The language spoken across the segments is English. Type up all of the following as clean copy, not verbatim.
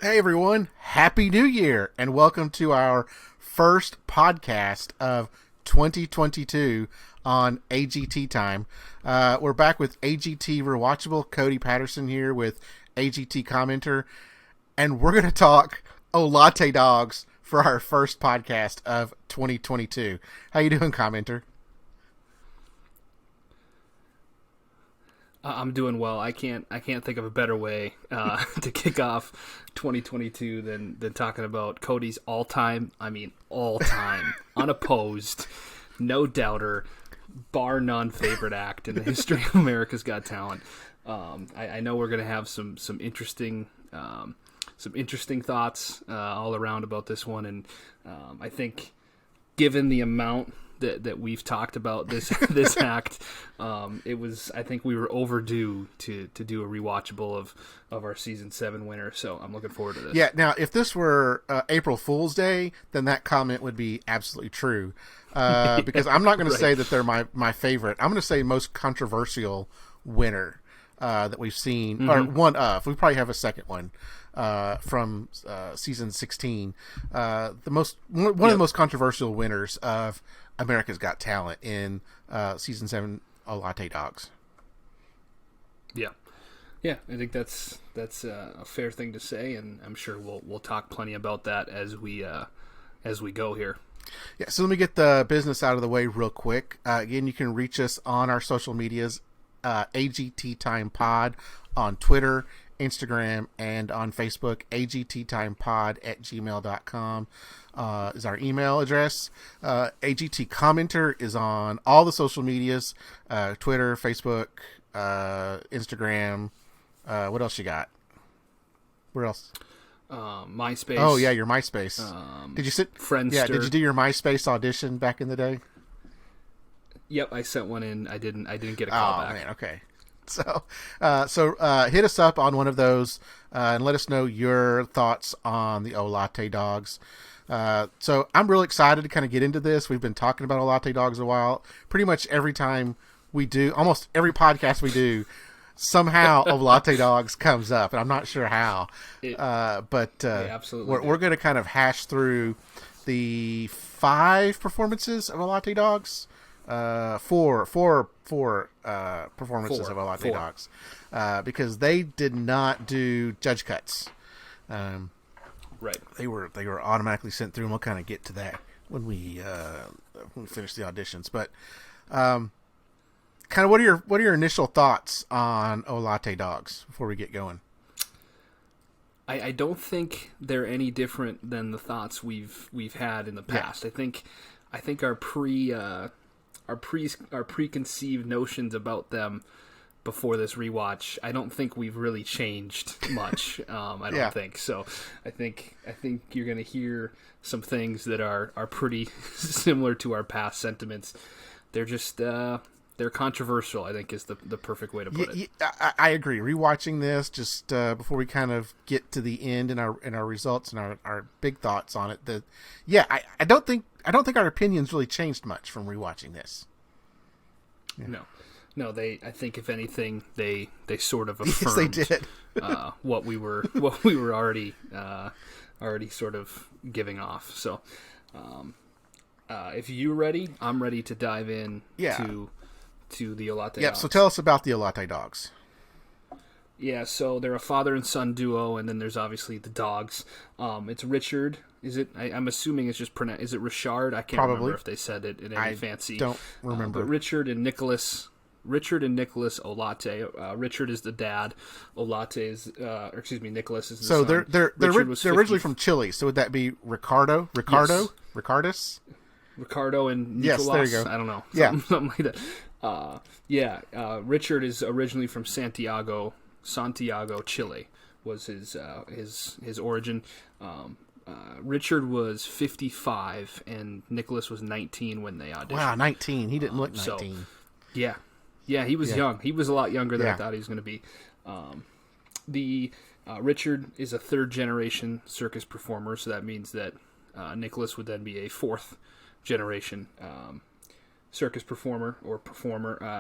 Hey everyone, Happy New Year, and welcome to our first podcast of 2022 on AGT Time. We're back with AGT Rewatchable, Cody Patterson here with AGT Commenter, and we're going to talk Olate Dogs for our first podcast of 2022. How you doing, Commenter? I'm doing well. I can't think of a better way to kick off 2022 than talking about Cody's all-time, unopposed, no doubter, bar none favorite act in the history of America's Got Talent. I know we're gonna have some interesting thoughts all around about this one, and I think given the amount that we've talked about this act, I think we were overdue to do a rewatchable of our season 7 winner. So I'm looking forward to this. Yeah. Now, if this were April Fool's Day, then that comment would be absolutely true. Because I'm not going to say that they're my favorite. I'm going to say most controversial winner that we've seen, or one of. We probably have a second one from season 16. One of the most controversial winners of America's Got Talent in season 7, Olate Dogs. Yeah, I think that's a fair thing to say, and I'm sure we'll talk plenty about that as we go here. Yeah, so let me get the business out of the way real quick. Again, you can reach us on our social medias, AGT Time Pod on Twitter, Instagram, and on Facebook. agttimepod@gmail.com is our email address. AGT Commenter is on all the social medias, Twitter, Facebook, Instagram. What else you got? Where else? MySpace. Oh yeah, your MySpace. Did you Friendster? Yeah, did you do your MySpace audition back in the day? Yep, I sent one in. I didn't get a call back. Oh man, okay. So hit us up on one of those and let us know your thoughts on the Olate Dogs. So I'm really excited to kind of get into this. We've been talking about Olate Dogs a while. Pretty much every time we do, almost every podcast we do, somehow Olate Dogs comes up, and I'm not sure how. Absolutely. We're going to kind of hash through the 5 performances of Olate Dogs. Four performances of Olate Dogs, because they did not do judge cuts. Right. They were automatically sent through, and we'll kind of get to that when we finish the auditions. But kind of what are your initial thoughts on Olate Dogs before we get going? I don't think they're any different than the thoughts we've had in the past. Yeah. I think our preconceived notions about them before this rewatch, I don't think we've really changed much. I don't think so. I think you're going to hear some things that are pretty similar to our past sentiments. They're just they're controversial, I think is the perfect way to put it. I agree. Rewatching this just before we kind of get to the end and our results and our big thoughts on it. I don't think our opinions really changed much from rewatching this. Yeah. No. I think if anything, they sort of affirmed yes, they did. what we were already sort of giving off. So, if you're ready, I'm ready to dive in to the Olate Dogs. So tell us about the Olate Dogs. Yeah, so they're a father and son duo, and then there's obviously the dogs. It's Richard. Is it? I'm assuming it's just pronounced. Is it Richard? I can't remember if they said it in any fancy. Don't remember. But Richard and Nicholas Olate. Richard is the dad. Olate is, Nicholas is the son. So they're originally from Chile. So would that be Ricardo? Yes. Ricardus? Ricardo and Nicolas. Yes, there you go. I don't know. Something like that. Richard is originally from Santiago, Chile, was his origin. Richard was 55 and Nicholas was 19 when they auditioned. Wow, 19. He didn't look 19. So, yeah, he was young. He was a lot younger than I thought he was going to be. Richard is a third generation circus performer, so that means that Nicholas would then be a fourth generation circus performer,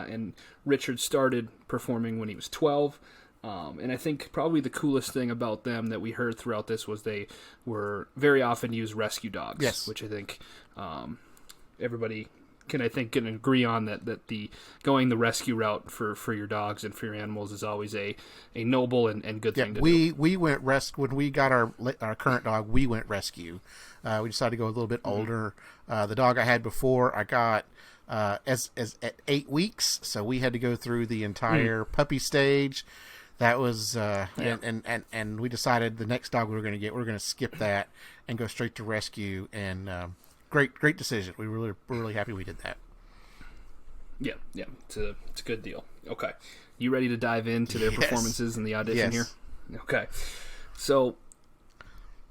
and Richard started performing when he was 12. And I think probably the coolest thing about them that we heard throughout this was they were very often used rescue dogs. Yes. Which I think everybody can agree on that the going the rescue route for your dogs and for your animals is always a noble and good thing to do. We went when we got our current dog. We went rescue. We decided to go a little bit older. The dog I had before, I got as at 8 weeks, so we had to go through the entire puppy stage. That was and we decided the next dog we were going to get, we're going to skip that and go straight to rescue. And great decision. We're really happy we did that. Yeah, it's a good deal. Okay, you ready to dive into their performances in the audition here? Okay, so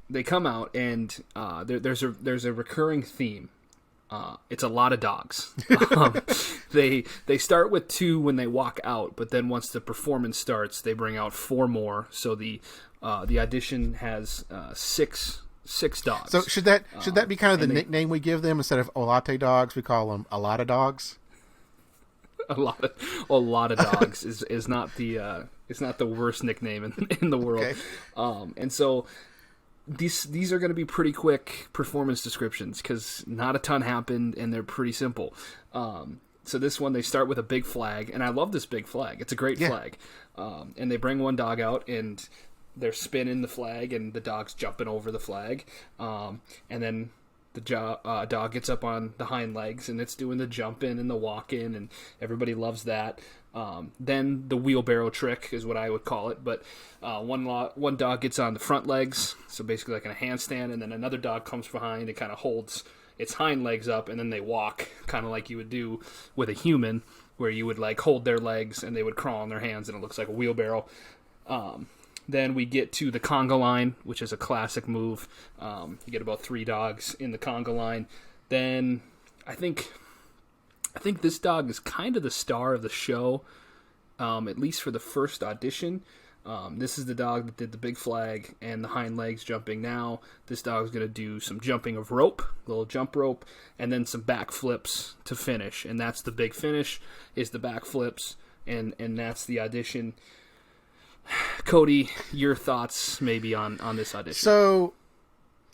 they come out and there's a recurring theme. It's a lot of dogs. They start with 2 when they walk out, but then once the performance starts, they bring out 4 more. So the audition has 6 dogs. So should that be kind of the nickname we give them instead of Olate Dogs? We call them Olate Dogs. A lot of dogs is not the it's not the worst nickname in the world. Okay. And so these are going to be pretty quick performance descriptions because not a ton happened and they're pretty simple. So this one, they start with a big flag, and I love this big flag. It's a great flag. And they bring one dog out, and they're spinning the flag, and the dog's jumping over the flag. And then the dog gets up on the hind legs, and it's doing the jumping and the walking, and everybody loves that. Then the wheelbarrow trick is what I would call it, but one dog gets on the front legs, so basically like in a handstand, and then another dog comes behind and kind of holds its hind legs up, and then they walk, kind of like you would do with a human, where you would like hold their legs and they would crawl on their hands, and it looks like a wheelbarrow. Then we get to the conga line, which is a classic move. You get about 3 dogs in the conga line. Then I think this dog is kind of the star of the show, at least for the first audition. This is the dog that did the big flag and the hind legs jumping. Now this dog is going to do some jumping of rope, little jump rope, and then some back flips to finish. And that's the big finish, is the back flips, and that's the audition. Cody, your thoughts maybe on this audition? So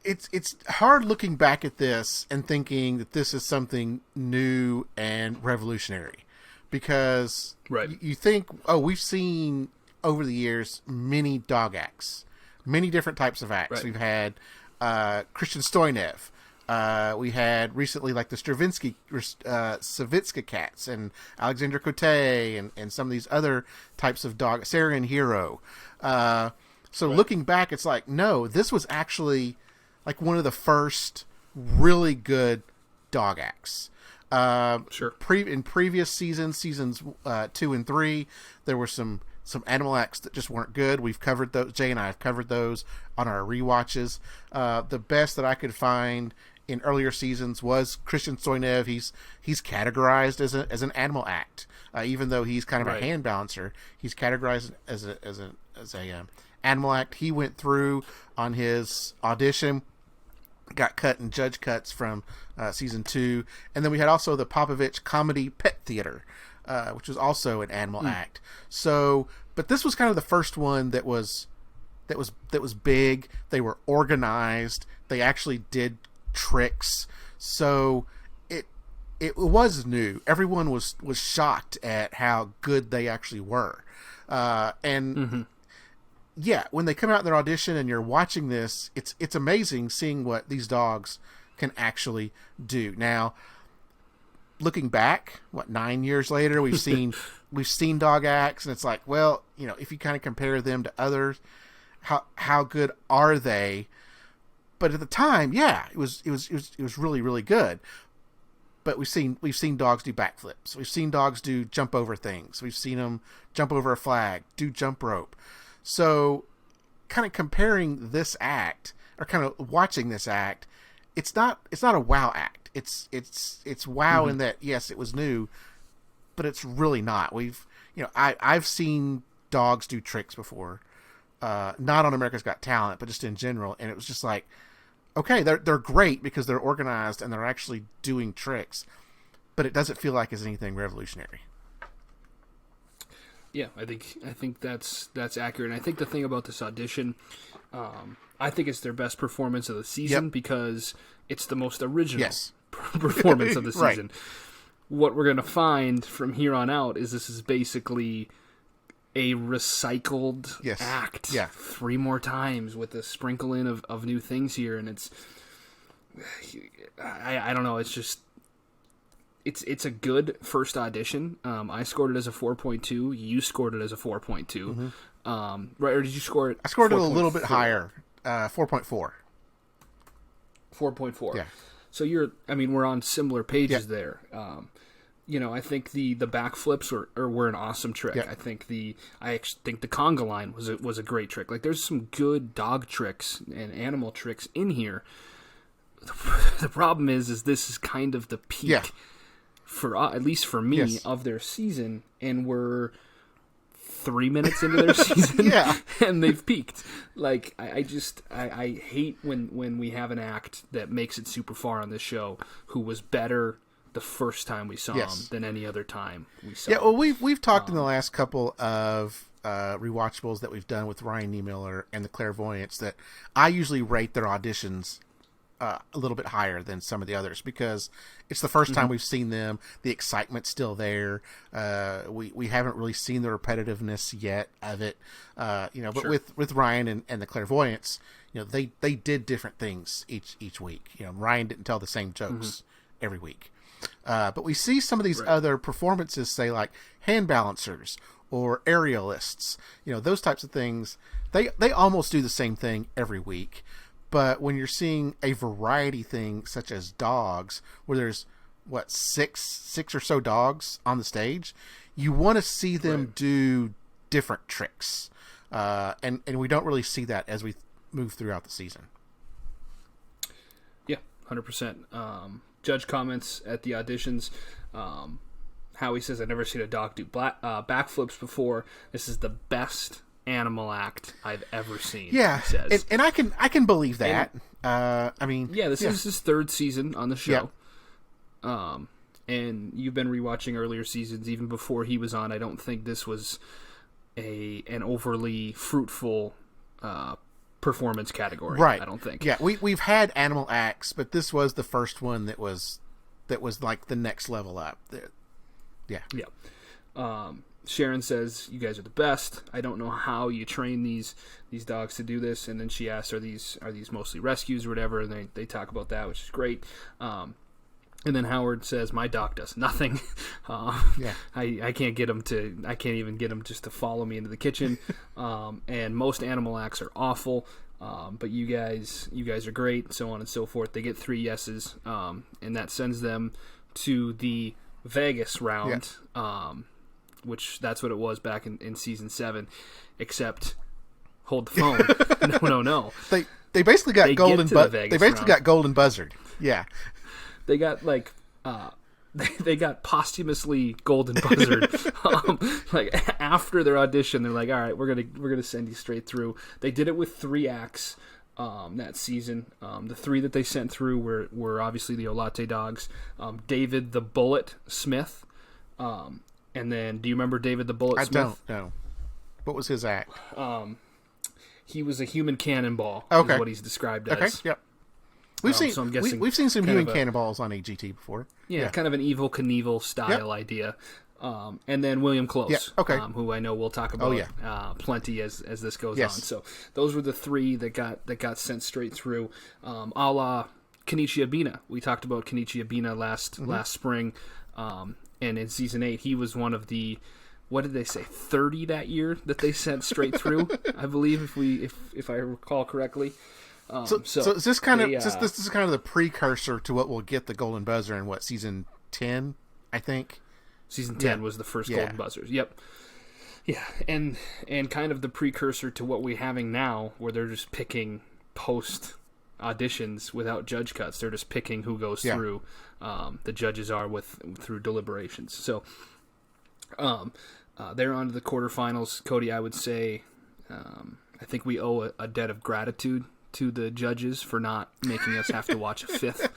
it's hard looking back at this and thinking that this is something new and revolutionary, because you think, we've seen over the years many dog acts, many different types of acts. We've had Christian Stoynev. We had recently like the Savitska cats and Alexander Cote and some of these other types of dog, Sarin Hero. Looking back, it's like, no, this was actually like one of the first really good dog acts. In previous seasons 2 and 3, there were some animal acts that just weren't good. We've covered those. Jay and I have covered those on our rewatches. The best that I could find in earlier seasons was Christian Stoynev. He's categorized as an animal act, even though he's kind of a hand balancer. He's categorized as a animal act. He went through on his audition, got cut in judge cuts from season 2, and then we had also the Popovich Comedy Pet Theater, which was also an animal act. So, but this was kind of the first one that was big. They were organized. They actually did tricks. So it was new. Everyone was shocked at how good they actually were. When they come out in their audition and you're watching this, it's amazing seeing what these dogs can actually do. Now, looking back, 9 years later, we've seen dog acts, and it's like, well, if you kind of compare them to others, how good are they? But at the time, it was really, really good. But we've seen dogs do backflips. We've seen dogs do jump over things. We've seen them jump over a flag, do jump rope. So, kind of comparing this act, or kind of watching this act, it's not a wow act. It's wow in that, yes, it was new, but it's really not. I've seen dogs do tricks before, not on America's Got Talent, but just in general, and it was just like, okay, they're great because they're organized and they're actually doing tricks, but it doesn't feel like it's anything revolutionary. Yeah, I think that's accurate. And I think the thing about this audition, I think it's their best performance of the season because it's the most original performance of the season. What we're going to find from here on out is this is basically a recycled act 3 more times with a sprinkle in of new things here, and it's I don't know, it's just it's a good first audition. I scored it as a 4.2. You scored it as a 4.2. Right, or did you score it? I scored it a little bit higher, 4.4. 4.4. Yeah. So we're on similar pages there. I think the backflips were an awesome trick. Yeah. I think the conga line was a great trick. Like, there's some good dog tricks and animal tricks in here. The problem is this is kind of the peak for at least for me of their season, and we're 3 minutes into their season and they've peaked. Like, I hate when we have an act that makes it super far on this show who was better the first time we saw him than any other time we saw him. Well, we've talked in the last couple of rewatchables that we've done with Ryan Niemiller and the Clairvoyants that I usually rate their auditions a little bit higher than some of the others because it's the first time we've seen them. The excitement's still there. We haven't really seen the repetitiveness yet of it. But with Ryan and the Clairvoyants, they did different things each week. Ryan didn't tell the same jokes every week. But we see some of these other performances, say like hand balancers or aerialists, those types of things. They almost do the same thing every week. But when you're seeing a variety thing such as dogs, where there's six or so dogs on the stage, you want to see them do different tricks, and we don't really see that as we move throughout the season. Yeah, 100%. Judge comments at the auditions. Howie says, "I've never seen a dog do backflips before. This is the best animal act I've ever seen." Yeah, he says. And I can believe that. This is his third season on the show. And you've been rewatching earlier seasons, even before he was on. I don't think this was an overly fruitful performance category. Right. I don't think. Yeah, we've had animal acts, but this was the first one that was like the next level up. Yeah. Sharon says, "You guys are the best. I don't know how you train these dogs to do this." And then she asks, "Are these mostly rescues or whatever?" And they talk about that, which is great. And then Howard says, "My dog does nothing. I can't get him to. I can't even get him just to follow me into the kitchen. And most animal acts are awful. But you guys are great." So on and so forth. They get 3 yeses, and that sends them to the Vegas round. Yeah. Which that's what it was back in season 7, except hold the phone. No. They basically got golden. They basically got golden buzzard. Yeah. They got they got posthumously golden buzzard. After their audition, they're like, "All right, we're gonna send you straight through." They did it with 3 acts that season. The 3 that they sent through were obviously the Olate Dogs, David the Bullet Smith. And then, do you remember David the Bullet Smith? I don't know. What was his act? He was a human cannonball. Okay. Is what he's described as. Okay. Yep. We've seen some human of cannonballs on AGT before. Yeah, kind of an Evil Knievel style idea. And then William Close, who I know we'll talk about plenty as this goes on. So those were the 3 that got sent straight through, a la Kenichi Abina. We talked about Kenichi Abina last spring. And in season 8, he was one of the, what did they say, 30 that year that they sent straight through, I believe, if I recall correctly. So is this kind of this is kind of the precursor to what we'll get the golden buzzer in season 10, I think. Season 10 was the first golden buzzers. Yep. Yeah, and kind of the precursor to what we're having now, where they're just picking post auditions without judge cuts. They're just picking who goes through. The judges are through deliberations. So they're on to the quarterfinals. Cody, I would say I think we owe a debt of gratitude to the judges for not making us have to watch a 5th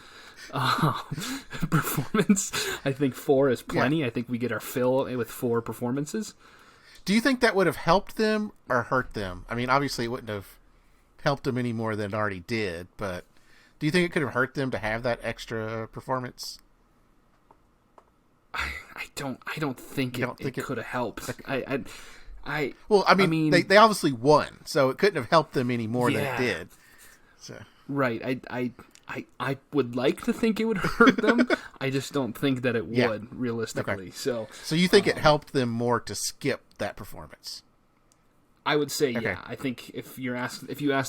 performance. I think 4 is plenty. I think we get our fill with 4 performances. Do you think that would have helped them or hurt them? I mean, obviously it wouldn't have helped them any more than it already did, but do you think it could have hurt them to have that extra performance? I don't think it could have helped. Well, I mean, they obviously won, so it couldn't have helped them any more than it did. So. Right. I would like to think it would hurt them. I just don't think that it would, realistically. Okay. So you think it helped them more to skip that performance? I would say, yeah. I think if you ask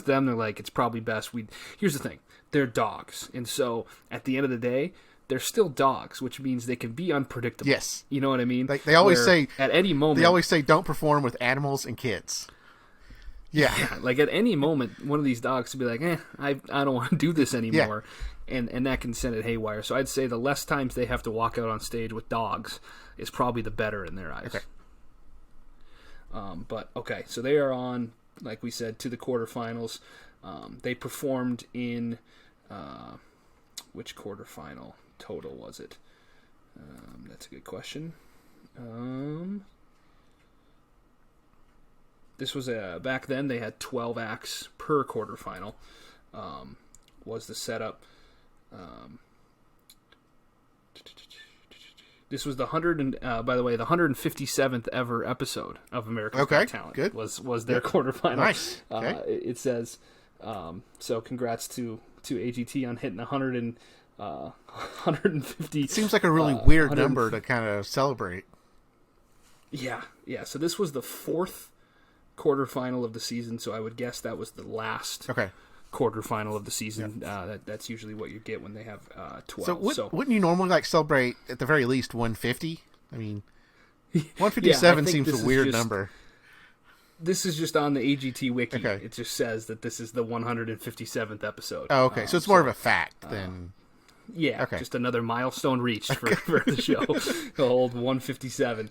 them, they're like, it's probably best we. Here's the thing: they're dogs, and so at the end of the day, they're still dogs, which means they can be unpredictable. Yes, you know what I mean. They always say at any moment. They always say don't perform with animals and kids. Yeah, like at any moment, one of these dogs could be like, I don't want to do this anymore, and that can send it haywire. So I'd say the less times they have to walk out on stage with dogs is probably the better in their eyes. Okay. But okay, so they are on, like we said, to the quarterfinals. They performed in which quarterfinal total was it? That's a good question. This was back then they had 12 acts per quarterfinal. Was the setup. This was the by the way, the 157th ever episode of America's Got Talent. Good. Was their quarterfinal. Nice. Okay. It says, so congrats to AGT on hitting 150. It seems like a really weird number to kind of celebrate. Yeah. So this was the fourth quarterfinal of the season, so I would guess that was the last quarterfinal of the season. That's usually what you get when they have 12. So wouldn't you normally celebrate at the very least 150? I mean, 157 seems a weird number. This is just on the AGT wiki. Okay. It just says that this is the 157th episode. Oh, okay. So it's more of a fact than... Yeah, just another milestone reached for the show. The old 157.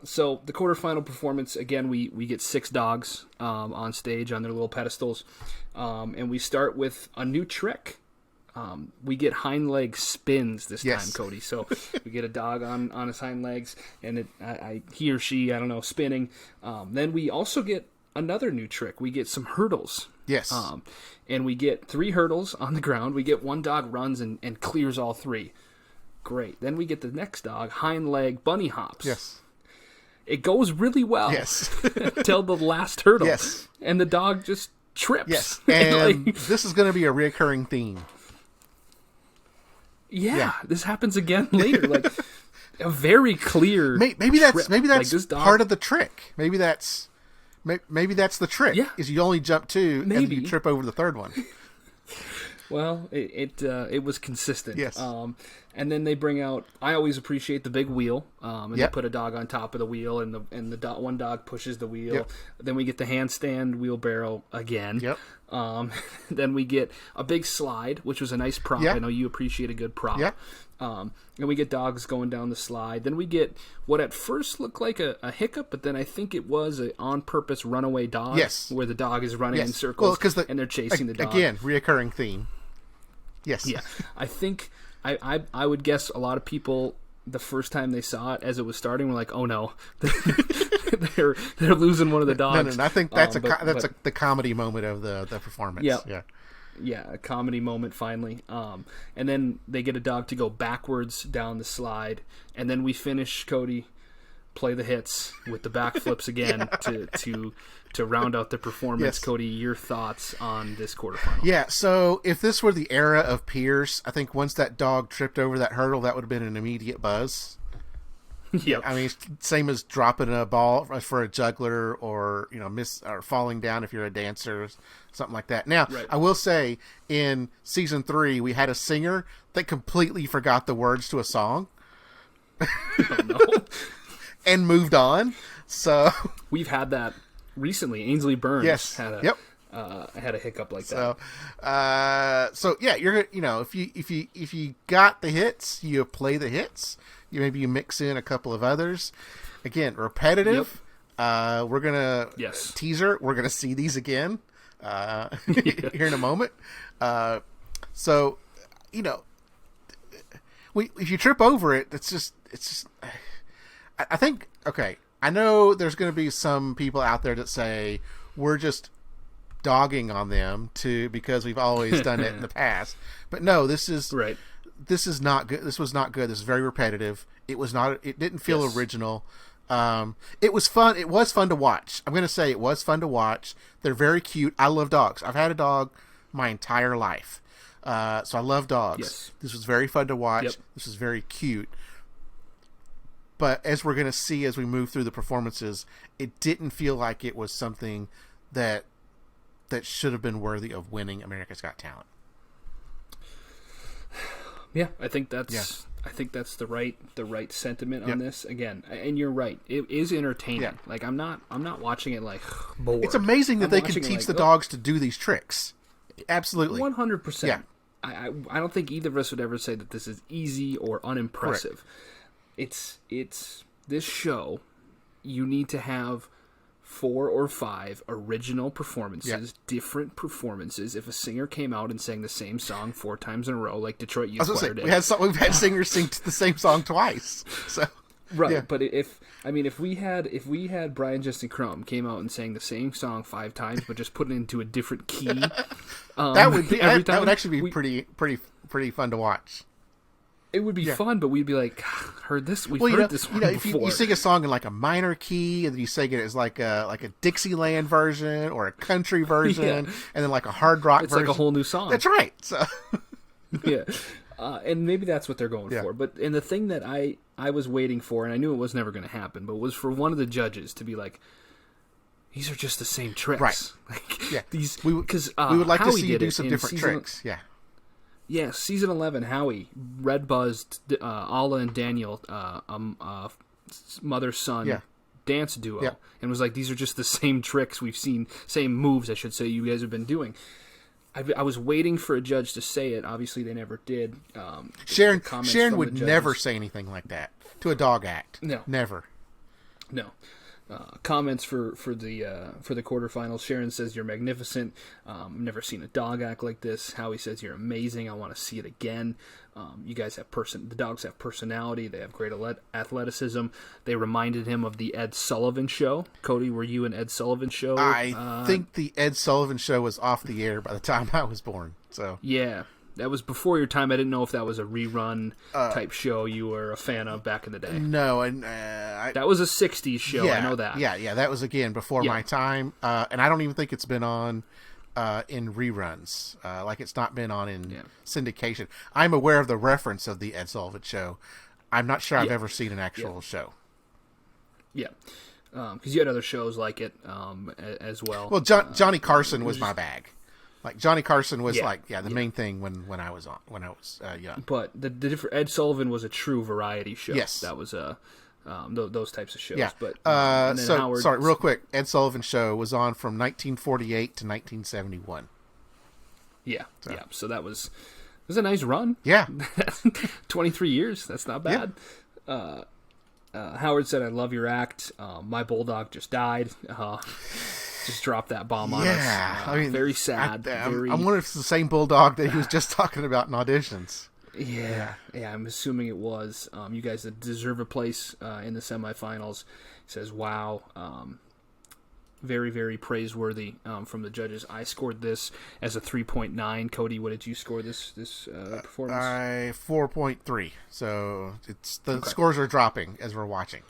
So the quarterfinal performance, again, we get 6 dogs on stage on their little pedestals. And we start with a new trick. We get hind leg spins this time, Cody. So we get a dog on his hind legs, and he or she, I don't know, spinning. Then we also get another new trick. We get some hurdles. Yes. And we get 3 hurdles on the ground. We get one dog runs and clears all 3. Great. Then we get the next dog, hind leg bunny hops. Yes. It goes really well. Yes. Until the last hurdle. Yes. And the dog just trips. Yes. And this is going to be a reoccurring theme. Yeah. This happens again later. Like a very clear maybe that's like this dog, part of the trick. Maybe that's the trick. Yeah. Is you only jump 2 and you trip over the third one. Well, it was consistent. Yes. And then they bring out. I always appreciate the big wheel. And they put a dog on top of the wheel, and the one dog pushes the wheel. Yep. Then we get the handstand wheelbarrow again. Yep. Then we get a big slide, which was a nice prop. Yep. I know you appreciate a good prop. Yep. And we get dogs going down the slide. Then we get what at first looked like a hiccup, but then I think it was an on-purpose runaway dog. Yes. Where the dog is running in circles, and they're chasing the dog. Again, reoccurring theme. Yes. Yeah. I think I would guess a lot of people the first time they saw it as it was starting were like, oh no, they're losing one of the dogs. No. I think that's the comedy moment of the performance. Yeah, a comedy moment finally. And then they get a dog to go backwards down the slide, and then we finish, Cody, play the hits with the backflips again to round out the performance. Yes. Cody, your thoughts on this quarterfinal? Yeah, so if this were the era of Pierce, I think once that dog tripped over that hurdle, that would have been an immediate buzz. Yep. I mean, same as dropping a ball for a juggler, or or falling down if you're a dancer, something like that. Now, right. I will say in season 3, we had a singer that completely forgot the words to a song. Oh, no. And moved on. So we've had that recently. Ainsley Burns had a hiccup like that. So yeah, you're if you got the hits, you play the hits. You mix in a couple of others. Again, repetitive. Yep. We're gonna teaser. We're gonna see these again here in a moment. So if you trip over it, it's just. I think, okay, I know there's going to be some people out there that say we're just dogging on them because we've always done it in the past. But no, this is right. This is not good. This was not good. This is very repetitive. It was not. It didn't feel original. It was fun. It was fun to watch. I'm going to say it was fun to watch. They're very cute. I love dogs. I've had a dog my entire life. So I love dogs. Yes. This was very fun to watch. Yep. This was very cute. But as we're going to see as we move through the performances, it didn't feel like it was something that should have been worthy of winning America's Got Talent. Yeah, I think that's the right sentiment on this. Again, and you're right. It is entertaining. Yeah. Like I'm not watching it like bored. It's amazing that they can teach the dogs to do these tricks. Absolutely. 100%. Yeah. I don't think either of us would ever say that this is easy or unimpressive. Correct. It's this show. You need to have 4 or 5 original performances, different performances. If a singer came out and sang the same song 4 times in a row, like Detroit Youth Choir did, we've had singers sing the same song twice. So right, yeah. but if we had Brian Justin Crumb came out and sang the same song 5 times, but just put it into a different key, that would actually be pretty fun to watch. It would be fun, but we'd be like, heard this. We've heard this one if before. you sing a song in like a minor key, and then you sing it as like a Dixieland version or a country version, and then like a hard rock version. It's like a whole new song. That's right. So yeah, and maybe that's what they're going for. But and the thing that I was waiting for, and I knew it was never going to happen, but was for one of the judges to be like, these are just the same tricks. Right. Like, these because we would like Howie to see you do some different season, tricks. Yeah. Yeah, season 11, Howie, Red Buzzed, Alla and Daniel, mother-son dance duo, and was like, these are just the same tricks we've seen, same moves, I should say, you guys have been doing. I was waiting for a judge to say it. Obviously, they never did. Sharon would never say anything like that to a dog act. No. Never. No. Comments for the quarterfinals. Sharon says you're magnificent. I've never seen a dog act like this. Howie says you're amazing. I want to see it again. You guys have the dogs have personality. They have great athleticism. They reminded him of the Ed Sullivan Show. Cody, were you an Ed Sullivan Show? I think the Ed Sullivan Show was off the air by the time I was born. So yeah. That was before your time. I didn't know if that was a rerun type show you were a fan of back in the day. No, and that was a 60s show. I know that. Yeah, that was, again, before my time. And I don't even think it's been on in reruns. Like, it's not been on in syndication. I'm aware of the reference of the Ed Sullivan Show. I'm not sure I've ever seen an actual show. Yeah. Because you had other shows like it as well. Well, Johnny Carson was my bag. Like, Johnny Carson was the main thing when I was young. But the different Ed Sullivan was a true variety show. Yes, that was those types of shows. Yeah, but sorry, real quick. Ed Sullivan Show was on from 1948 to 1971. Yeah, So that was a nice run. Yeah, 23 years. That's not bad. Yeah. Howard said, "I love your act. My bulldog just died." Just dropped that bomb on us. Yeah, I mean, very sad. I'm wondering if it's the same bulldog that he was just talking about in auditions. Yeah, I'm assuming it was. You guys that deserve a place in the semifinals. He says, "Wow, very, very praiseworthy from the judges." I scored this as a 3.9. Cody, what did you score this performance? 4.3. So the scores are dropping as we're watching.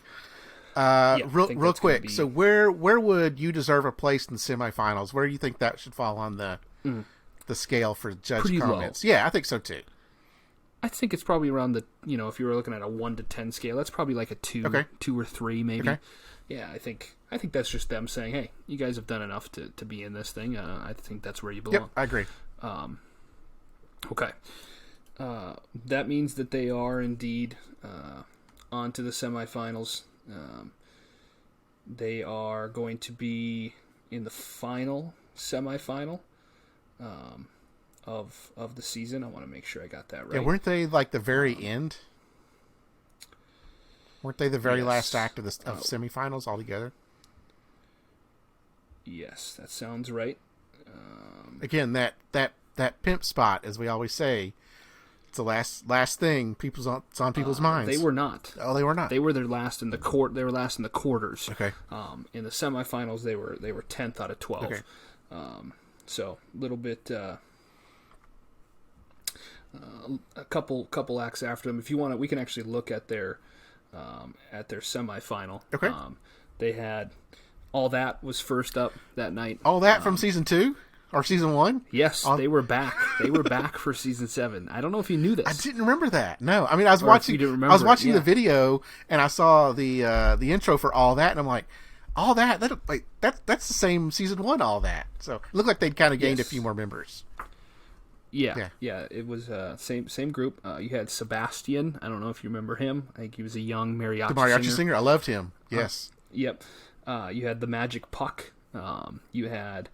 Real quick. So where would you deserve a place in the semifinals? Where do you think that should fall on the scale for judge pretty comments? Low. Yeah, I think so too. I think it's probably around the, if you were looking at a 1 to 10 scale, that's probably like a 2, 2 or 3 maybe. Okay. Yeah, I think that's just them saying, hey, you guys have done enough to be in this thing. I think that's where you belong. Yep, I agree. Okay. That means that they are indeed on to the semifinals. They are going to be in the final semifinal of the season. I want to make sure I got that right. Yeah, weren't they like the very end? Weren't they the very last act of semifinals altogether? Yes, that sounds right. Again, that pimp spot, as we always say, It's the last thing it's on people's minds. They were not. Oh, they were not. They were last in the quarters. Okay. In the semifinals, they were 10th out of 12. Okay. So a little bit. A couple acts after them. If you want, we can actually look at their semifinal. Okay. They had All That was first up that night. All That from season 2 or season 1? Yes, they were back. They were back for season 7. I don't know if you knew this. I didn't remember that. No, I mean I was watching the video and I saw the intro for All That and I'm like, All That that's the same season 1 All That. So it looked like they'd kind of gained a few more members. Yeah. It was same group. You had Sebastian. I don't know if you remember him. I think he was a young mariachi singer. I loved him. Yes. Yep. You had the Magic Puck. You had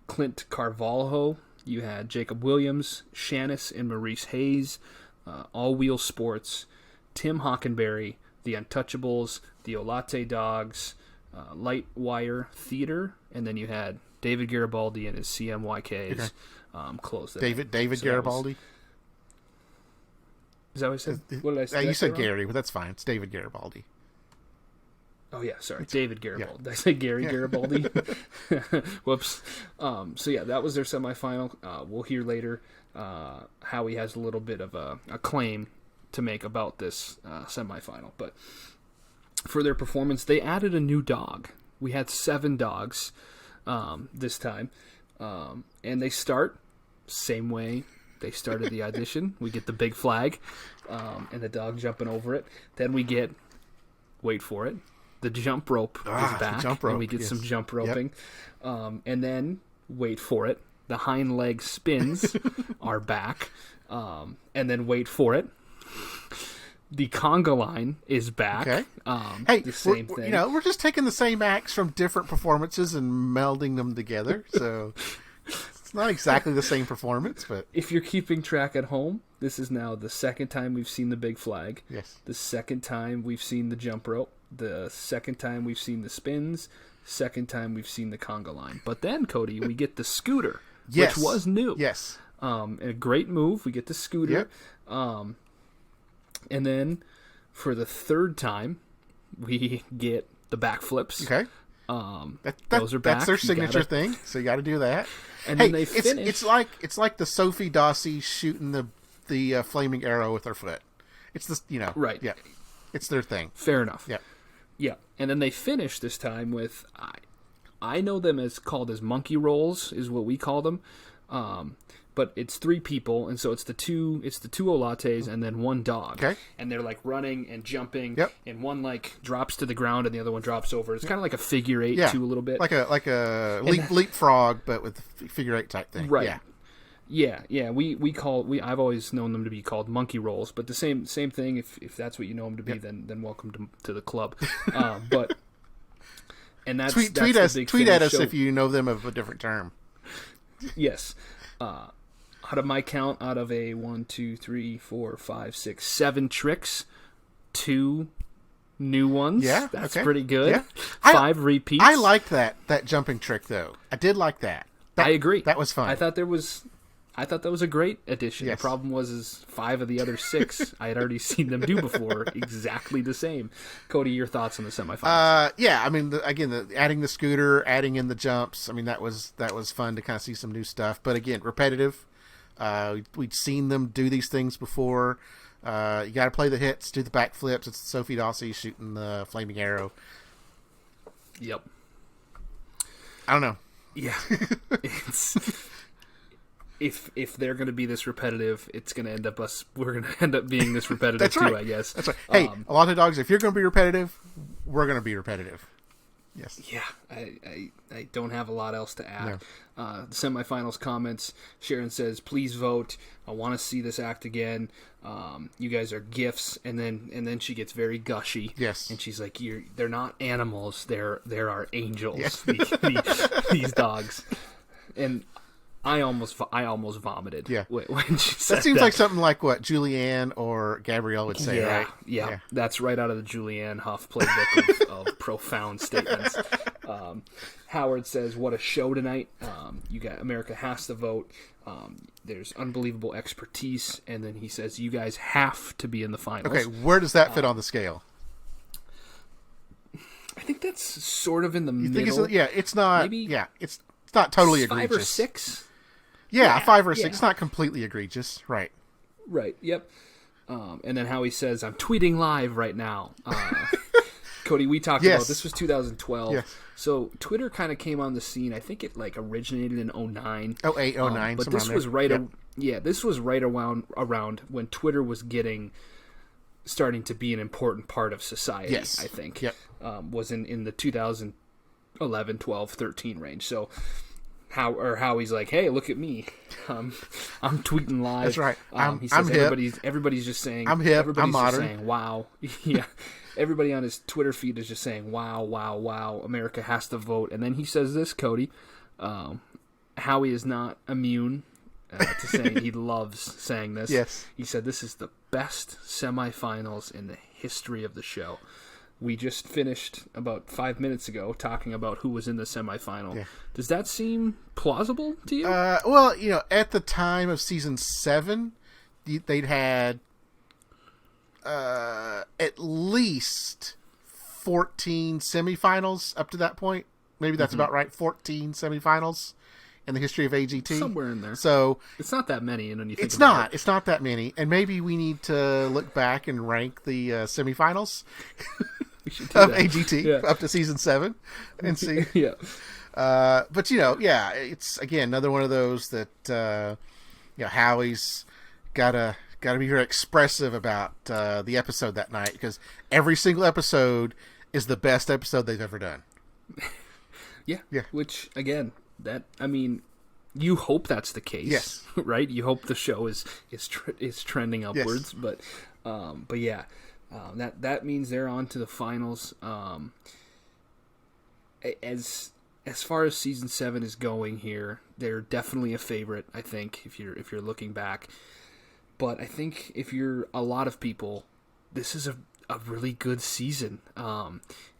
Clint Carvalho. You had Jacob Williams, Shanice and Maurice Hayes, All Wheel Sports, Tim Hockenberry, the Untouchables, the Olate Dogs, Light Wire Theater, and then you had David Garibaldi and his CMYKs. Okay. Close. David Garibaldi. Is that what I said? What did I say? You said Gary, but that's fine. It's David Garibaldi. Oh yeah, sorry, David Garibaldi. Yeah. Did I say Gary Garibaldi? Whoops. So yeah, that was their semifinal. We'll hear later how he has a little bit of a claim to make about this semifinal. But for their performance, they added a new dog. We had 7 dogs this time, and they start same way they started the audition. We get the big flag and the dog jumping over it. Then we get, wait for it, the jump rope is back, and we get some jump roping. Yep. And then, wait for it, the hind leg spins are back. And then, wait for it, the conga line is back. Okay. Hey, the same thing. We're just taking the same acts from different performances and melding them together. So it's not exactly the same performance, but if you're keeping track at home, this is now the second time we've seen the big flag. Yes. The second time we've seen the jump rope. The second time we've seen the spins. Second time we've seen the conga line. But then, Cody, we get the scooter, which was new. Yes. A great move. We get the scooter. Yep. And then, for the third time, we get the backflips. Okay. Those are back. That's their signature thing, so you got to do that. And then they finish. It's like the Sophie Dossie shooting the flaming arrow with her foot. It's this, right. Yeah, it's their thing. Fair enough. Yeah. Yeah, and then they finish this time with, I know them as called as monkey rolls, is what we call them. But it's 3 people, and so it's the two Olates and then 1 dog. Okay. And they're like running and jumping, yep. And one like drops to the ground and the other one drops over. It's kind of like a figure 8 too, a little bit. Like a leapfrog, but with figure 8 type thing. Right. Yeah. I've always known them to be called monkey rolls, but the same thing. If that's what you know them to be, then welcome to the club. But and that's tweet at us if you know them of a different term. Yes. Out of my count, out of a 1, 2, 3, 4, 5, 6, 7 tricks, 2 new ones. Yeah, that's pretty good. Yeah. 5 repeats. I liked that jumping trick though. I did like that. I agree. That was fun. I thought that was a great addition. Yes. The problem was 5 of the other 6 I had already seen them do before, exactly the same. Cody, your thoughts on the semifinals? Yeah, I mean, adding the scooter, adding in the jumps. I mean, that was fun to kind of see some new stuff. But again, repetitive. We'd seen them do these things before. You got to play the hits, do the backflips. It's Sophie Dossie shooting the flaming arrow. Yep. I don't know. Yeah. If they're going to be this repetitive, we're going to end up being this repetitive That's too, right. I guess. That's right. Hey, Olate Dogs, if you're going to be repetitive, we're going to be repetitive. Yes. Yeah, I don't have a lot else to add. No. The semifinals comments, Sharon says, please vote. I want to see this act again. You guys are gifts. And then she gets very gushy. Yes. And she's like, they're not animals. They're our angels. Yes. These dogs. And I almost vomited. Yeah. When she said that seems like something like what Julianne or Gabrielle would say, right? Yeah. That's right out of the Julianne Hough playbook of profound statements. Howard says, "What a show tonight! You got America has to vote. There's unbelievable expertise," and then he says, "You guys have to be in the finals." Okay, where does that fit on the scale? I think that's sort of in the middle. It's not. Maybe it's not totally egregious. 5 or 6. Yeah, 5 or 6. It's not completely egregious, right? Right. Yep. And then Howie says, "I'm tweeting live right now." Cody, we talked about this was 2012. Yes. So Twitter kind of came on the scene. I think it originated in 09. 08, 09. But this was this was right around when Twitter was starting to be an important part of society. Yes. I think. Yep. Was in the 2011, 12, 13 range. So Howie's like, "Hey, look at me. I'm tweeting live." That's right. He says hip. everybody's just saying, I'm hip. Everybody's I'm modern. just saying, "Wow." Yeah. Everybody on his Twitter feed is just saying, "Wow, wow, wow, America has to vote." And then he says this, Cody, Howie is not immune to saying he loves saying this. Yes. He said, "This is the best semifinals in the history of the show." We just finished about 5 minutes ago talking about who was in the semifinal. Yeah. Does that seem plausible to you? Well, at the time of season 7, they'd had at least 14 semifinals up to that point. Maybe that's about right. 14 semifinals in the history of AGT. Somewhere in there. So it's not that many. And when you think it's not. It's not that many. And maybe we need to look back and rank the semifinals of AGT up to season 7 and see. Yeah. But it's again another one of those that Howie's gotta be very expressive about the episode that night, because every single episode is the best episode they've ever done. Yeah. Which again, you hope that's the case. Yes. Right. You hope the show is trending upwards. Yes. But yeah, that means they're on to the finals. As far as season 7 is going here, they're definitely a favorite, I think, if you're looking back. But I think if you're a lot of people, this is a really good season.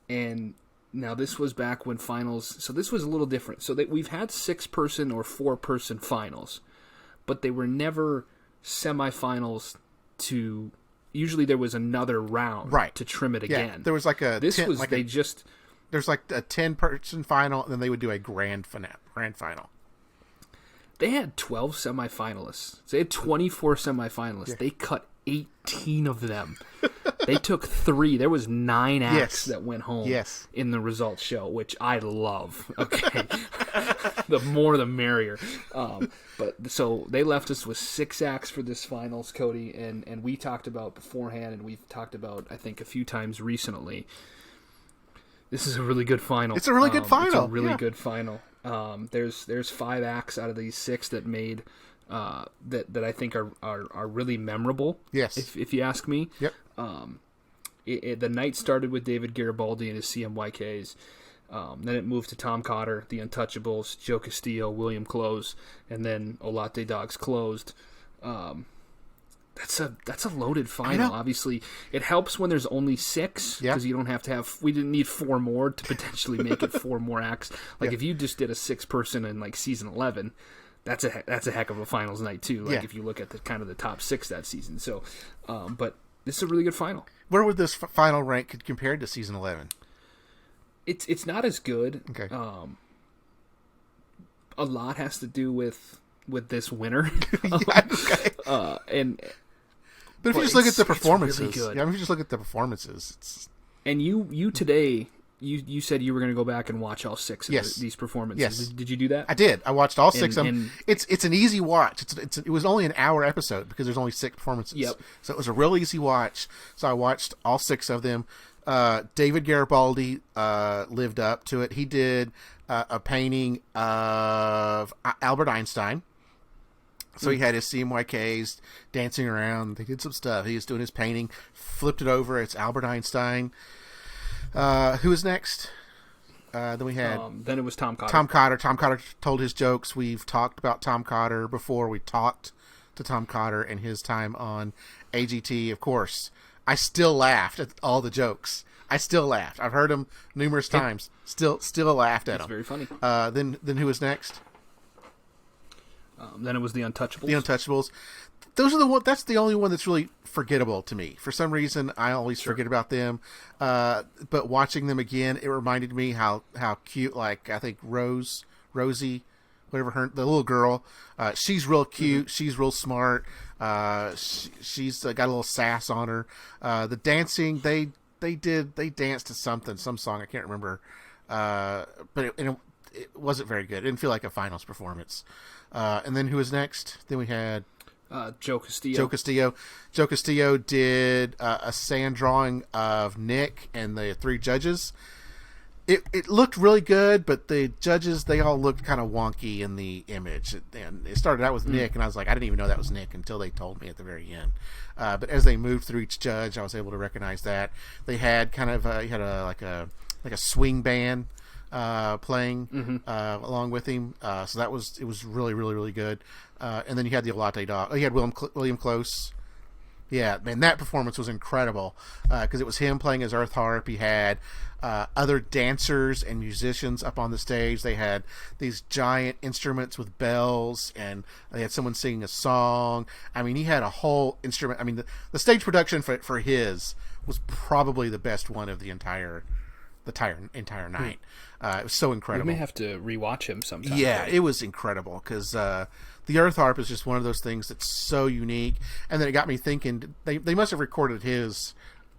And now this was back when finals, so this was a little different. So that we've had 6-person or 4-person finals, but they were never semifinals to. Usually there was another round to trim it again. There was there's like a 10-person final, and then they would do a grand final. They had 12 semifinalists. They had 24 semifinalists. Yeah. They cut 18 of them. They took 3. There was 9 acts that went home in the results show, which I love. Okay. The more the merrier. But so they left us with 6 acts for this finals, Cody, and we talked about beforehand, and we've talked about, I think, a few times recently. This is a really good final. It's a really good final. It's a really good final. There's 5 acts out of these 6 that made that I think are really memorable. Yes, if you ask me. Yep. The night started with David Garibaldi and his CMYKs. Then it moved to Tom Cotter, the Untouchables, Joe Castillo, William Close, and then Olate Dogs closed. That's a loaded final. Obviously, it helps when there's only 6 because you don't have to have. We didn't need 4 more to potentially make it 4 more acts. Like if you just did a 6-person in like season 11, that's a heck of a finals night too. Like if you look at the kind of the top 6 that season. So, but this is a really good final. Where would this final rank compared to season 11? It's not as good. Okay. A lot has to do with this winner. But if you just look at the performances, really good. if you just look at the performances, and you today, you said you were going to go back and watch all 6 of these performances. Yes. Did you do that? I did. I watched all 6 of them. It's an easy watch. It was only an hour episode because there's only 6 performances. Yep. So it was a real easy watch. So I watched all 6 of them. David Garibaldi lived up to it. He did a painting of Albert Einstein. So he had his CMYKs dancing around. They did some stuff. He was doing his painting, flipped it over. It's Albert Einstein. Who was next? Then we had... then it was Tom Cotter. Tom Cotter told his jokes. We've talked about Tom Cotter before. We talked to Tom Cotter and his time on AGT. Of course, I still laughed at all the jokes. I still laughed. I've heard him numerous times. Still laughed at him. It's very funny. Then who was next? Then it was the Untouchables. The Untouchables. Those are the one. That's the only one that's really forgettable to me. For some reason, I always forget about them. But watching them again, it reminded me how cute. Like I think Rosie, whatever the little girl. She's real cute. She's real smart. She's got a little sass on her. The dancing, they danced to some song I can't remember. But it wasn't very good. It didn't feel like a finals performance. And then who was next? Then we had Joe Castillo. Joe Castillo did a sand drawing of Nick and the three judges. It looked really good, but the judges, they all looked kind of wonky in the image. And it started out with Nick, and I was like, I didn't even know that was Nick until they told me at the very end. But as they moved through each judge, I was able to recognize that. They had kind of like a swing band playing along with him. So it was really, really, really good. And then you had the Olate Dog. Oh, you had William Close. Yeah, man, that performance was incredible because it was him playing his earth harp. He had other dancers and musicians up on the stage. They had these giant instruments with bells, and they had someone singing a song. I mean, he had a whole instrument. I mean, the stage production for his was probably the best one of the entire night. It was so incredible. We may have to rewatch him sometime. Yeah, it was incredible because the earth harp is just one of those things that's so unique. And then it got me thinking they must have recorded his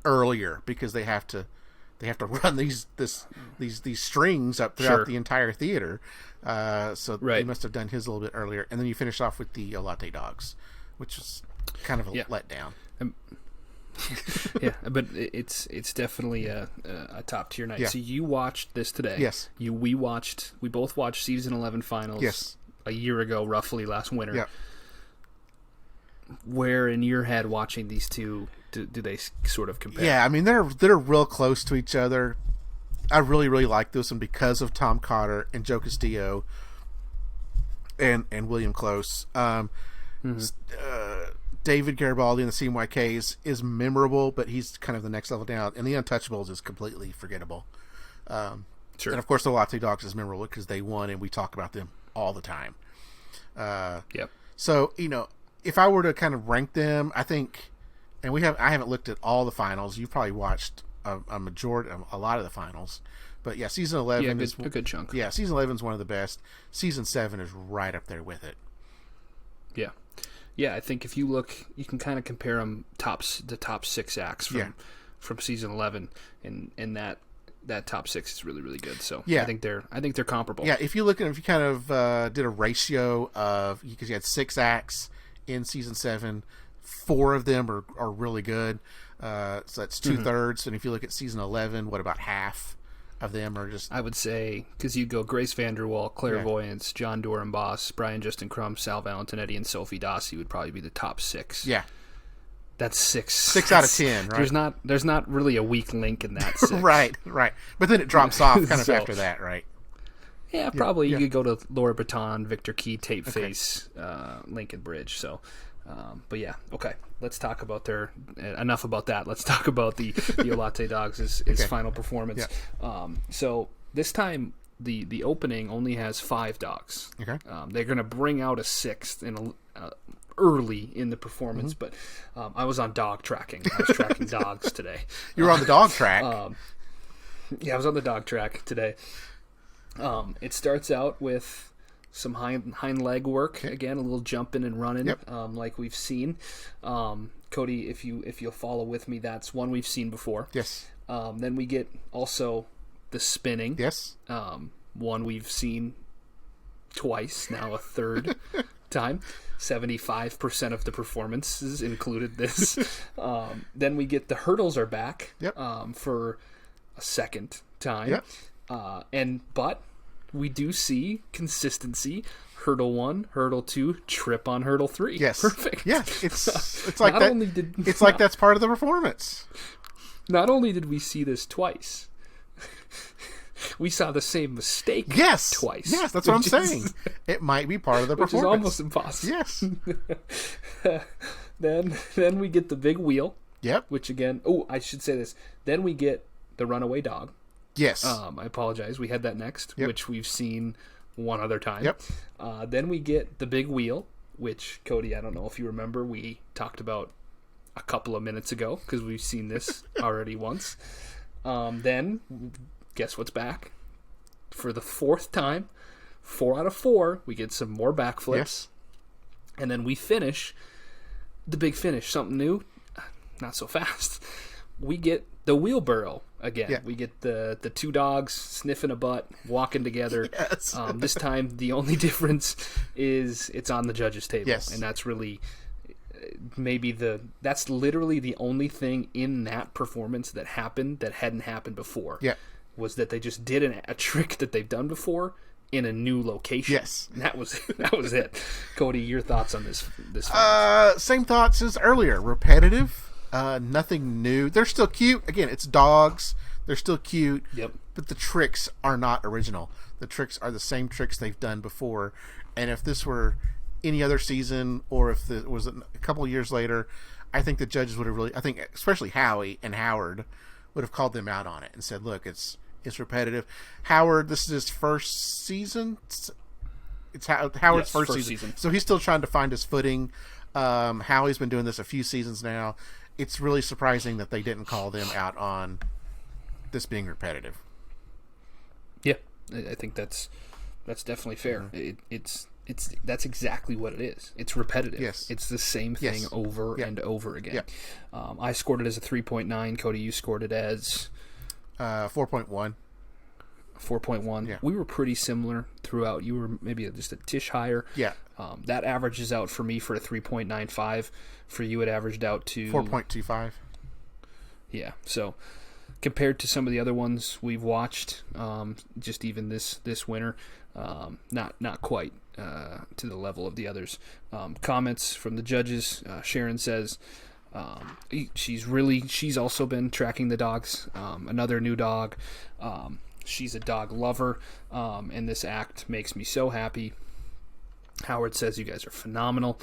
earlier because they have to run these strings up throughout the entire theater. So they must have done his a little bit earlier. And then you finish off with the Olate Dogs, which was kind of a letdown. Yeah, but it's definitely a top tier night. Yeah. So you watched this today. Yes. We both watched season 11 finals. Yes. A year ago, roughly last winter. Yeah. Where in your head watching these two do they sort of compare? Yeah, I mean they're real close to each other. I really, really like this one because of Tom Cotter and Joe Castillo and William Close. David Garibaldi in the CMYKs is memorable, but he's kind of the next level down. And the Untouchables is completely forgettable. Sure. And of course, the Olate Dogs is memorable because they won, and we talk about them all the time. Yep. So if I were to kind of rank them, I think, and I haven't looked at all the finals. You've probably watched a lot of the finals. But yeah, season 11 is a good chunk. Yeah, season 11 is one of the best. Season 7 is right up there with it. Yeah. Yeah, I think if you look, you can kind of compare them the top 6 acts from season 11, and that top 6 is really, really good. So yeah. I think they're comparable. Yeah, if you kind of did a ratio of, because you had 6 acts in season 7, 4 of them are really good. So that's 2/3. And if you look at season 11, what about half of them are just... I would say, because you go Grace Vanderwall, Clairvoyance, John Dorenbos, Brian Justin Crumb, Sal Valentinetti, and Sophie Dossi would probably be the top 6. Yeah. That's 6. 6 out of 10, right? There's not really a weak link in that 6. Right. But then it drops off kind of after that, right? Yeah, probably. You could go to Laura Baton, Victor Key, Tapeface, Lincoln Bridge. So, but yeah, okay. Let's talk about enough about that. Let's talk about the Olate Dogs' his final performance. Yeah. So this time the opening only has 5 dogs. Okay. They're going to bring out a 6th early in the performance, but I was on dog tracking. I was tracking dogs today. You were on the dog track. Yeah, I was on the dog track today. It starts out with some hind leg work. Again, a little jumping and running, like we've seen. Cody, if you'll follow with me, that's one we've seen before. Yes. Then we get also the spinning. Yes. One we've seen twice, now a third time. 75% of the performances included this. Then we get the hurdles are back for a second time. Yep. But we do see consistency. Hurdle 1, hurdle 2, trip on hurdle 3. Yes. Perfect. Yeah. It's like that. Like that's part of the performance. Not only did we see this twice, we saw the same mistake twice. Yes, that's what I'm saying. It might be part of the performance. Which is almost impossible. Yes. Then we get the big wheel. Yep. Which again, I should say this. Then we get the runaway dog. Yes. I apologize. We had that next, Yep. which we've seen one other time. Yep. Then we get the big wheel, which, Cody, I don't know if you remember, we talked about a couple of minutes ago because we've seen this already once. Then, guess what's back? For the fourth time, 4 out of 4, we get some more backflips. Yes. And then we finish the big finish. Something new? Not so fast. We get the wheelbarrow again. Yeah. We get the 2 dogs sniffing a butt, walking together. Yes. This time, the only difference is it's on the judges' table. Yes. And that's really that's literally the only thing in that performance that happened that hadn't happened before. Yeah. Was that they just did a trick that they've done before in a new location. Yes. And that was it. Cody, your thoughts on this Same thoughts as earlier. Repetitive. Nothing new. They're still cute. Again, it's dogs. They're still cute. Yep. But the tricks are not original. The tricks are the same tricks they've done before. And if this were any other season, or if it was a couple of years later, I think the judges would have really, I think especially Howie and Howard would have called them out on it and said, look, it's repetitive. Howard, this is his first season. It's Howard's first season. So he's still trying to find his footing. Howie's been doing this a few seasons now. It's really surprising that they didn't call them out on this being repetitive. Yeah, I think that's definitely fair. Mm-hmm. That's exactly what it is. It's repetitive. Yes. It's the same thing over and over again. Yeah. I scored it as a 3.9. Cody, you scored it as 4.1. 4.1. Yeah. We were pretty similar throughout. You were maybe just a tish higher. Yeah. That averages out for me for a 3.95. For you, it averaged out to 4.25. Yeah. So compared to some of the other ones we've watched, just even this winter, not quite to the level of the others. Comments from the judges. Sharon says she's also been tracking the dogs. Another new dog. She's a dog lover, and this act makes me so happy. Howard says you guys are phenomenal.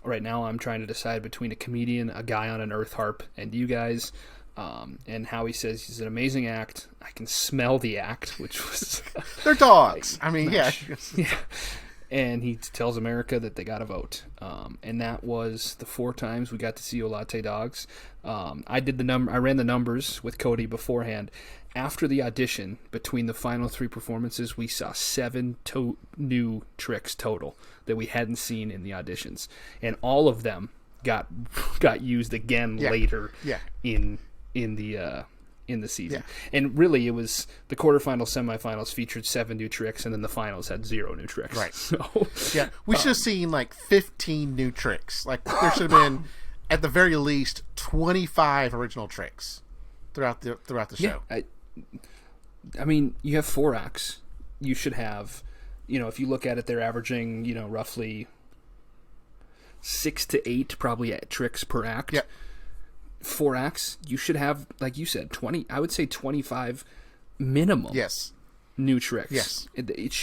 Right now I'm trying to decide between a comedian, a guy on an earth harp, and you guys. And Howie says he's an amazing act. I can smell the act, which was... They're dogs. I mean, yeah. And he tells America that they got to vote. And that was the 4 times we got to see Olate Dogs. I ran the numbers with Cody beforehand. After the audition, between the final 3 performances, we saw 7 new tricks total that we hadn't seen in the auditions. And all of them got used again later in the season. And really, it was the quarterfinals, semifinals featured 7 new tricks, and then the finals had 0 new tricks. Right. So, we should have seen like 15 new tricks. Like there should have been, at the very least, 25 original tricks throughout the show. I mean, you have 4 acts. You should have, if you look at it, they're averaging, roughly 6 to 8 probably tricks per act. Yep. 4 acts, you should have, like you said, 20. I would say 25 minimum. Yes. New tricks. Yes. It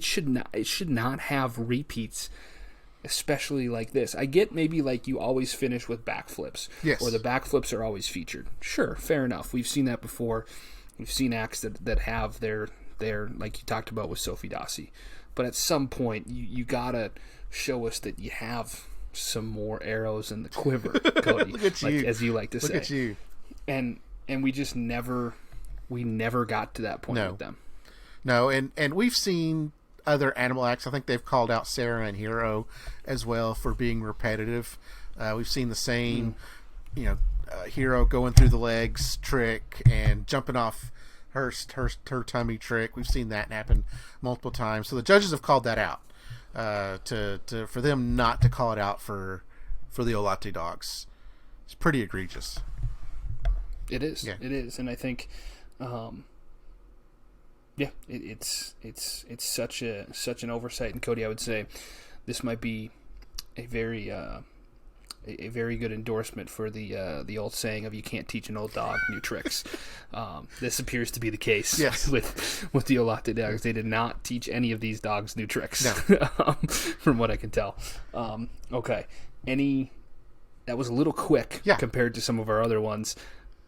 should not have repeats, especially like this. I get maybe like you always finish with backflips. Yes. Or the backflips are always featured. Sure, fair enough. We've seen that before. We've seen acts that have their like you talked about with Sophie Dossi. But at some point, you gotta show us that you have some more arrows in the quiver, Cody. Look at you. As you like to say. Look at you. And we just never got to that point with them. No, and we've seen other animal acts. I think they've called out Sarah and Hero as well for being repetitive. We've seen the same, Hero going through the legs trick and jumping off her tummy trick. We've seen that happen multiple times. So the judges have called that out. For them not to call it out for the Olate Dogs, it's pretty egregious. It is. Yeah. It is, and I think, it's such an oversight. And Cody, I would say, this might be a very good endorsement for the old saying of you can't teach an old dog new tricks. This appears to be the case with the Olate Dogs. They did not teach any of these dogs new tricks, from what I can tell. Okay, that was a little quick compared to some of our other ones.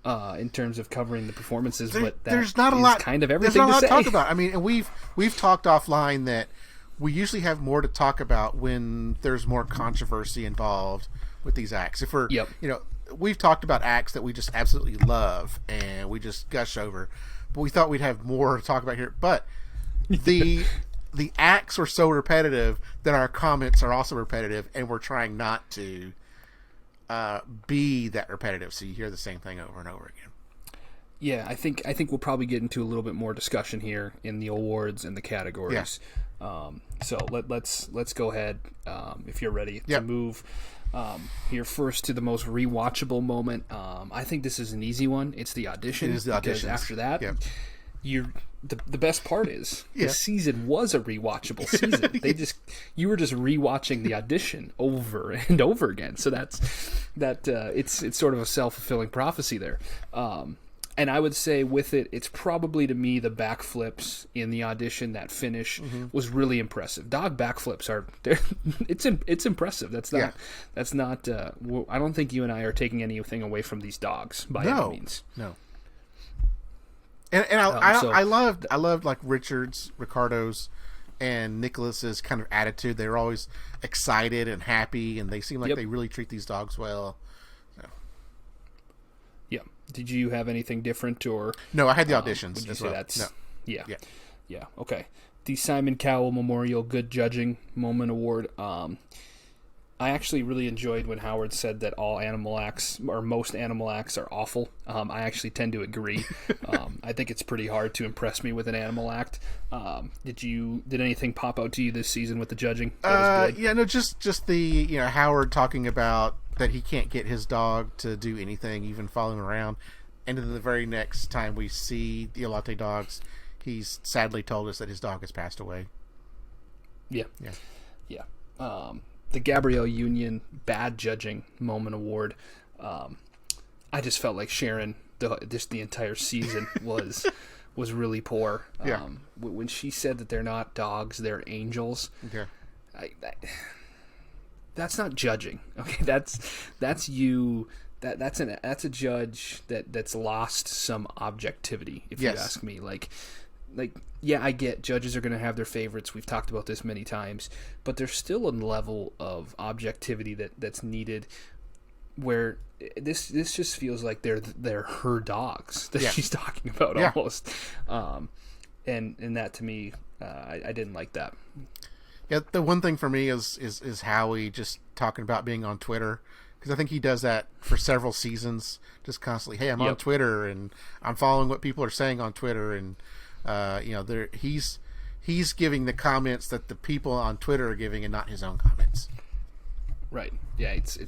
in terms of covering the performances, but there's not a lot. Kind of everything to talk about. I mean, and we've talked offline that we usually have more to talk about when there's more controversy involved with these acts. If we're, we've talked about acts that we just absolutely love and we just gush over, but we thought we'd have more to talk about here. But the acts are so repetitive that our comments are also repetitive, and we're trying not to be that repetitive, so you hear the same thing over and over again. Yeah, I think we'll probably get into a little bit more discussion here in the awards and the categories. Yeah. So let's go ahead, if you're ready, to move here first to the most rewatchable moment. I think this is an easy one. It's the audition. It is the auditions. Because after that, the best part is the season was a rewatchable season. You were just rewatching the audition over and over again. So it's sort of a self-fulfilling prophecy there. And I would say with it, it's probably to me the backflips in the audition, that finish was really impressive. Dog backflips it's impressive. That's not I don't think you and I are taking anything away from these dogs by any means. No. And I loved like Ricardo's and Nicholas's kind of attitude. They were always excited and happy, and they seem like they really treat these dogs well. So. Yeah. Did you have anything different, or no? I had the auditions. Would you say well. that's no. Yeah. Okay. The Simon Cowell Memorial Good Judging Moment Award. I actually really enjoyed when Howard said that all animal acts, or most animal acts, are awful. I actually tend to agree. I think it's pretty hard to impress me with an animal act. Did anything pop out to you this season with the judging? That was good? Yeah, no, just the Howard talking about that he can't get his dog to do anything, even follow him around. And then the very next time we see the Olate Dogs, he's sadly told us that his dog has passed away. Yeah. The Gabrielle Union Bad Judging Moment Award. I just felt like Sharon, the entire season was really poor. When she said that they're not dogs, they're angels. Yeah. That's not judging. Okay, that's you. That's a judge that's lost some objectivity. If you ask me, like, I get judges are going to have their favorites. We've talked about this many times, but there's still a level of objectivity that's needed. Where this just feels like they're her dogs that she's talking about almost, and that to me, I didn't like that. Yeah, the one thing for me is Howie just talking about being on Twitter, because I think he does that for several seasons, just constantly. Hey, I'm on Twitter and I'm following what people are saying on Twitter, and he's giving the comments that the people on Twitter are giving, and not his own comments. Right. Yeah. It's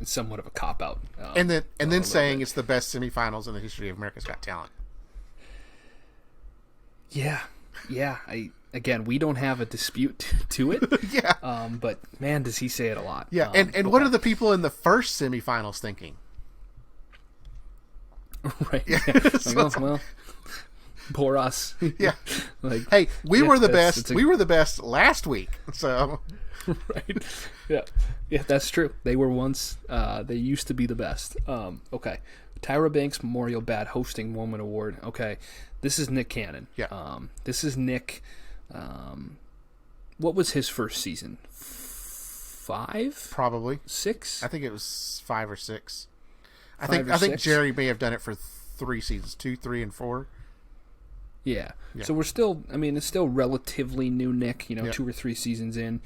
somewhat of a cop out. And then saying it's the best semifinals in the history of America's Got Talent. Yeah. Again, we don't have a dispute to it. But man, does he say it a lot. Yeah. And what are the people in the first semifinals thinking? Right. Yeah. Well, poor us. Yeah. Like, hey, we were the best. We were the best last week. So. Right. Yeah, that's true. They were once. They used to be the best. Okay. Tyra Banks Memorial Bad Hosting Moment Award. Okay. This is Nick Cannon. Yeah. This is Nick. What was his first season? 5? Probably 6. I think it was 5 or 6. I think Jerry may have done it for 3 seasons, 2, 3, and 4. Yeah. So we're still. I mean, it's still relatively new Nick. 2 or 3 seasons in,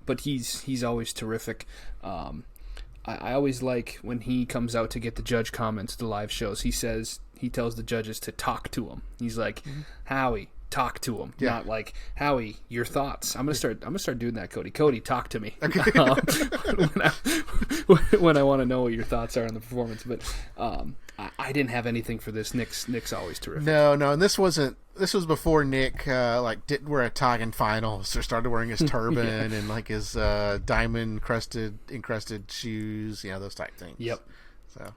but he's always terrific. I always like when he comes out to get the judge comments, the live shows. He tells the judges to talk to him. He's like, Howie, talk to him. Not like, Howie, your thoughts. I'm gonna start doing that, Cody. Cody, talk to me. Okay. when I want to know what your thoughts are on the performance. But I didn't have anything for this. Nick's always terrific. No, and this was before Nick didn't wear a tie in finals, or started wearing his turban and like his diamond encrusted shoes, those type things. Yep. So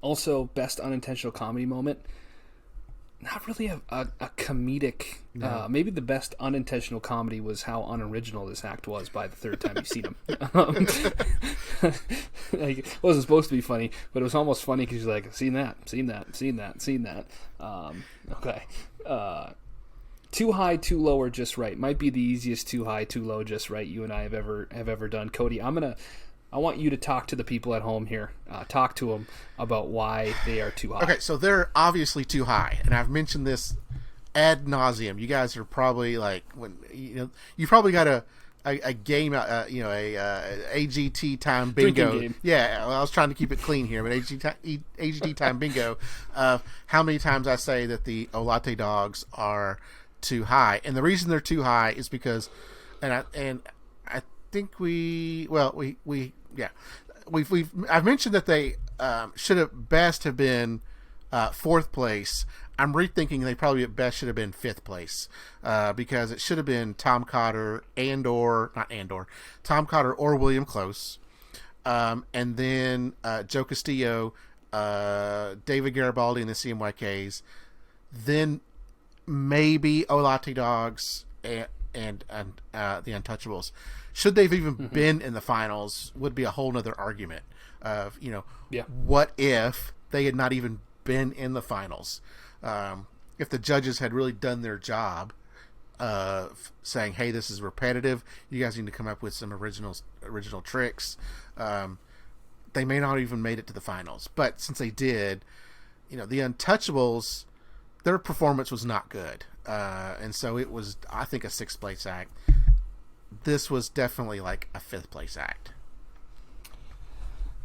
also, best unintentional comedy moment. not really a comedic. No. Maybe the best unintentional comedy was how unoriginal this act was by the third time you've seen him. Like, it wasn't supposed to be funny, but it was almost funny because you're like, seen that. Okay. Too high, too low, or just right might be the easiest too high, too low, just right you and I have ever done. Cody, I want you to talk to the people at home here. Talk to them about why they are too high. Okay, so they're obviously too high, and I've mentioned this ad nauseum. You guys are probably like, you probably got a game, AGT time bingo. Game. Yeah, well, I was trying to keep it clean here, but AGT time bingo. How many times I say that the Olate Dogs are too high, and the reason they're too high is because, I think I've mentioned that they should have best have been fourth place. I'm rethinking they probably at best should have been fifth place because it should have been Tom Cotter Tom Cotter or William Close, and then Joe Castillo, David Garibaldi and the CMYKs, then maybe Olate Dogs and the Untouchables. Should they've even been in the finals would be a whole nother argument of, what if they had not even been in the finals? If the judges had really done their job of saying, hey, this is repetitive, you guys need to come up with some original tricks, they may not have even made it to the finals. But since they did, the Untouchables, their performance was not good. And so it was, I think, a sixth place act. This was definitely like a fifth place act.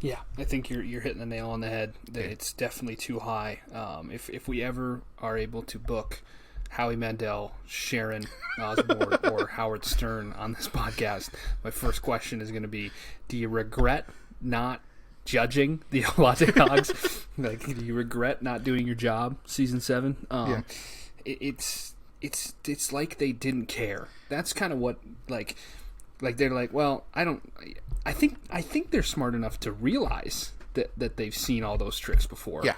Yeah, I think you're hitting the nail on the head. It's definitely too high. If we ever are able to book Howie Mandel, Sharon Osbourne, or Howard Stern on this podcast, my first question is going to be: do you regret not judging the Olate Dogs? Like, do you regret not doing your job, season 7? It's like they didn't care. That's kind of what like they're like, well, I think they're smart enough to realize that they've seen all those tricks before. Yeah.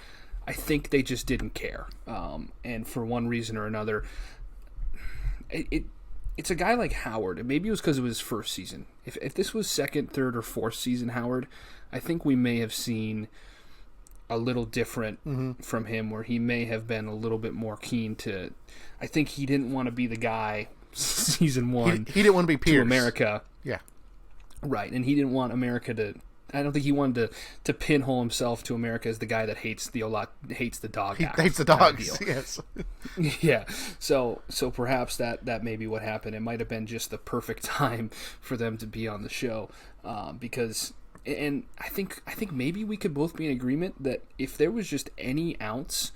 I think they just didn't care. And for one reason or another, it's a guy like Howard, and maybe it was because it was his first season. If this was second, third, or fourth season Howard, I think we may have seen a little different from him, where he may have been a little bit more keen to. I think he didn't want to be the guy season 1. He didn't want to be Pierce. To America. Yeah. Right, and he didn't want America to. I don't think he wanted to pinhole himself to America as the guy that hates the dog. He hates the dogs. Yes. Yeah. So perhaps that may be what happened. It might have been just the perfect time for them to be on the show, because. And I think maybe we could both be in agreement that if there was just any ounce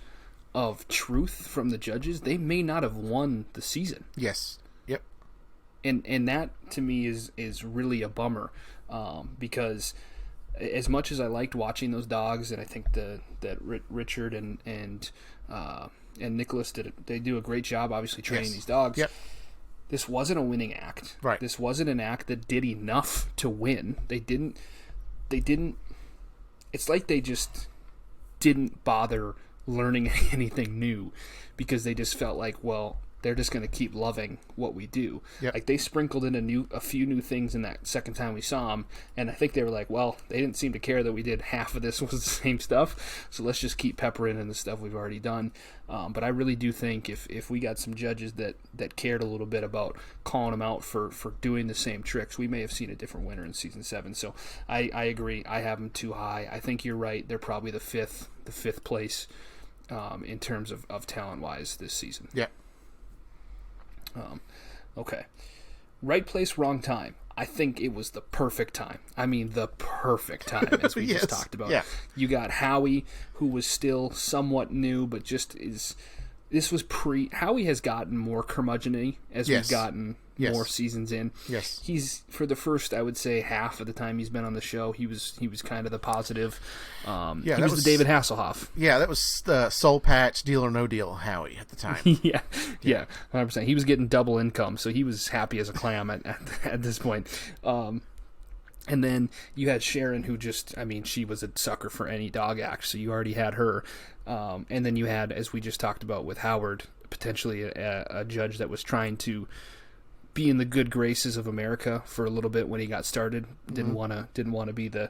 of truth from the judges, they may not have won the season. Yes. Yep. And that to me is really a bummer, because as much as I liked watching those dogs, and I think that Richard and Nicholas they do a great job, obviously training these dogs. Yep. This wasn't a winning act. Right. This wasn't an act that did enough to win. They didn't. It's like they just didn't bother learning anything new, because they just felt like, well, they're just going to keep loving what we do. Yep. Like, they sprinkled in a few new things in that second time we saw them, and I think they were like, well, they didn't seem to care that we did half of this was the same stuff, so let's just keep peppering in the stuff we've already done. But I really do think if we got some judges that cared a little bit about calling them out for doing the same tricks, we may have seen a different winner in season 7. So I agree. I have them too high. I think you're right. They're probably the fifth place in terms of talent-wise this season. Yeah. Okay. Right place, wrong time. I think it was the perfect time. I mean, the perfect time, as we Yes. just talked about. Yeah. You got Howie, who was still somewhat new, but just is. This was Howie has gotten more curmudgeon-y as Yes. we've gotten Yes. more seasons in. Yes. He's, for the first, I would say, half of the time he's been on the show, he was kind of the positive. He was the David Hasselhoff. Yeah, that was the soul patch, deal or no deal Howie at the time. Yeah, 100%. He was getting double income, so he was happy as a clam at this point. And then you had Sharon, who just, I mean, she was a sucker for any dog act, so you already had her. And then you had, as we just talked about with Howard, potentially a judge that was trying to be in the good graces of America for a little bit when he got started. Didn't want to be the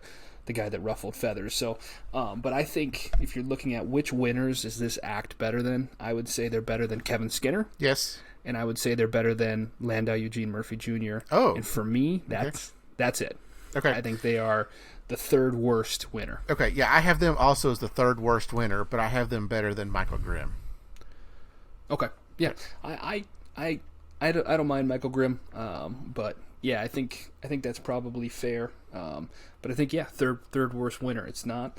guy that ruffled feathers. So, but I think if you're looking at which winners is this act better than, I would say they're better than Kevin Skinner. Yes. And I would say they're better than Landau Eugene Murphy Jr. Oh. And for me, that's it. Okay. I think they are the third worst winner. Okay, yeah, I have them also as the third worst winner, but I have them better than Michael Grimm. Okay. Yeah. I don't mind Michael Grimm, but yeah, I think that's probably fair. But I think third worst winner. It's not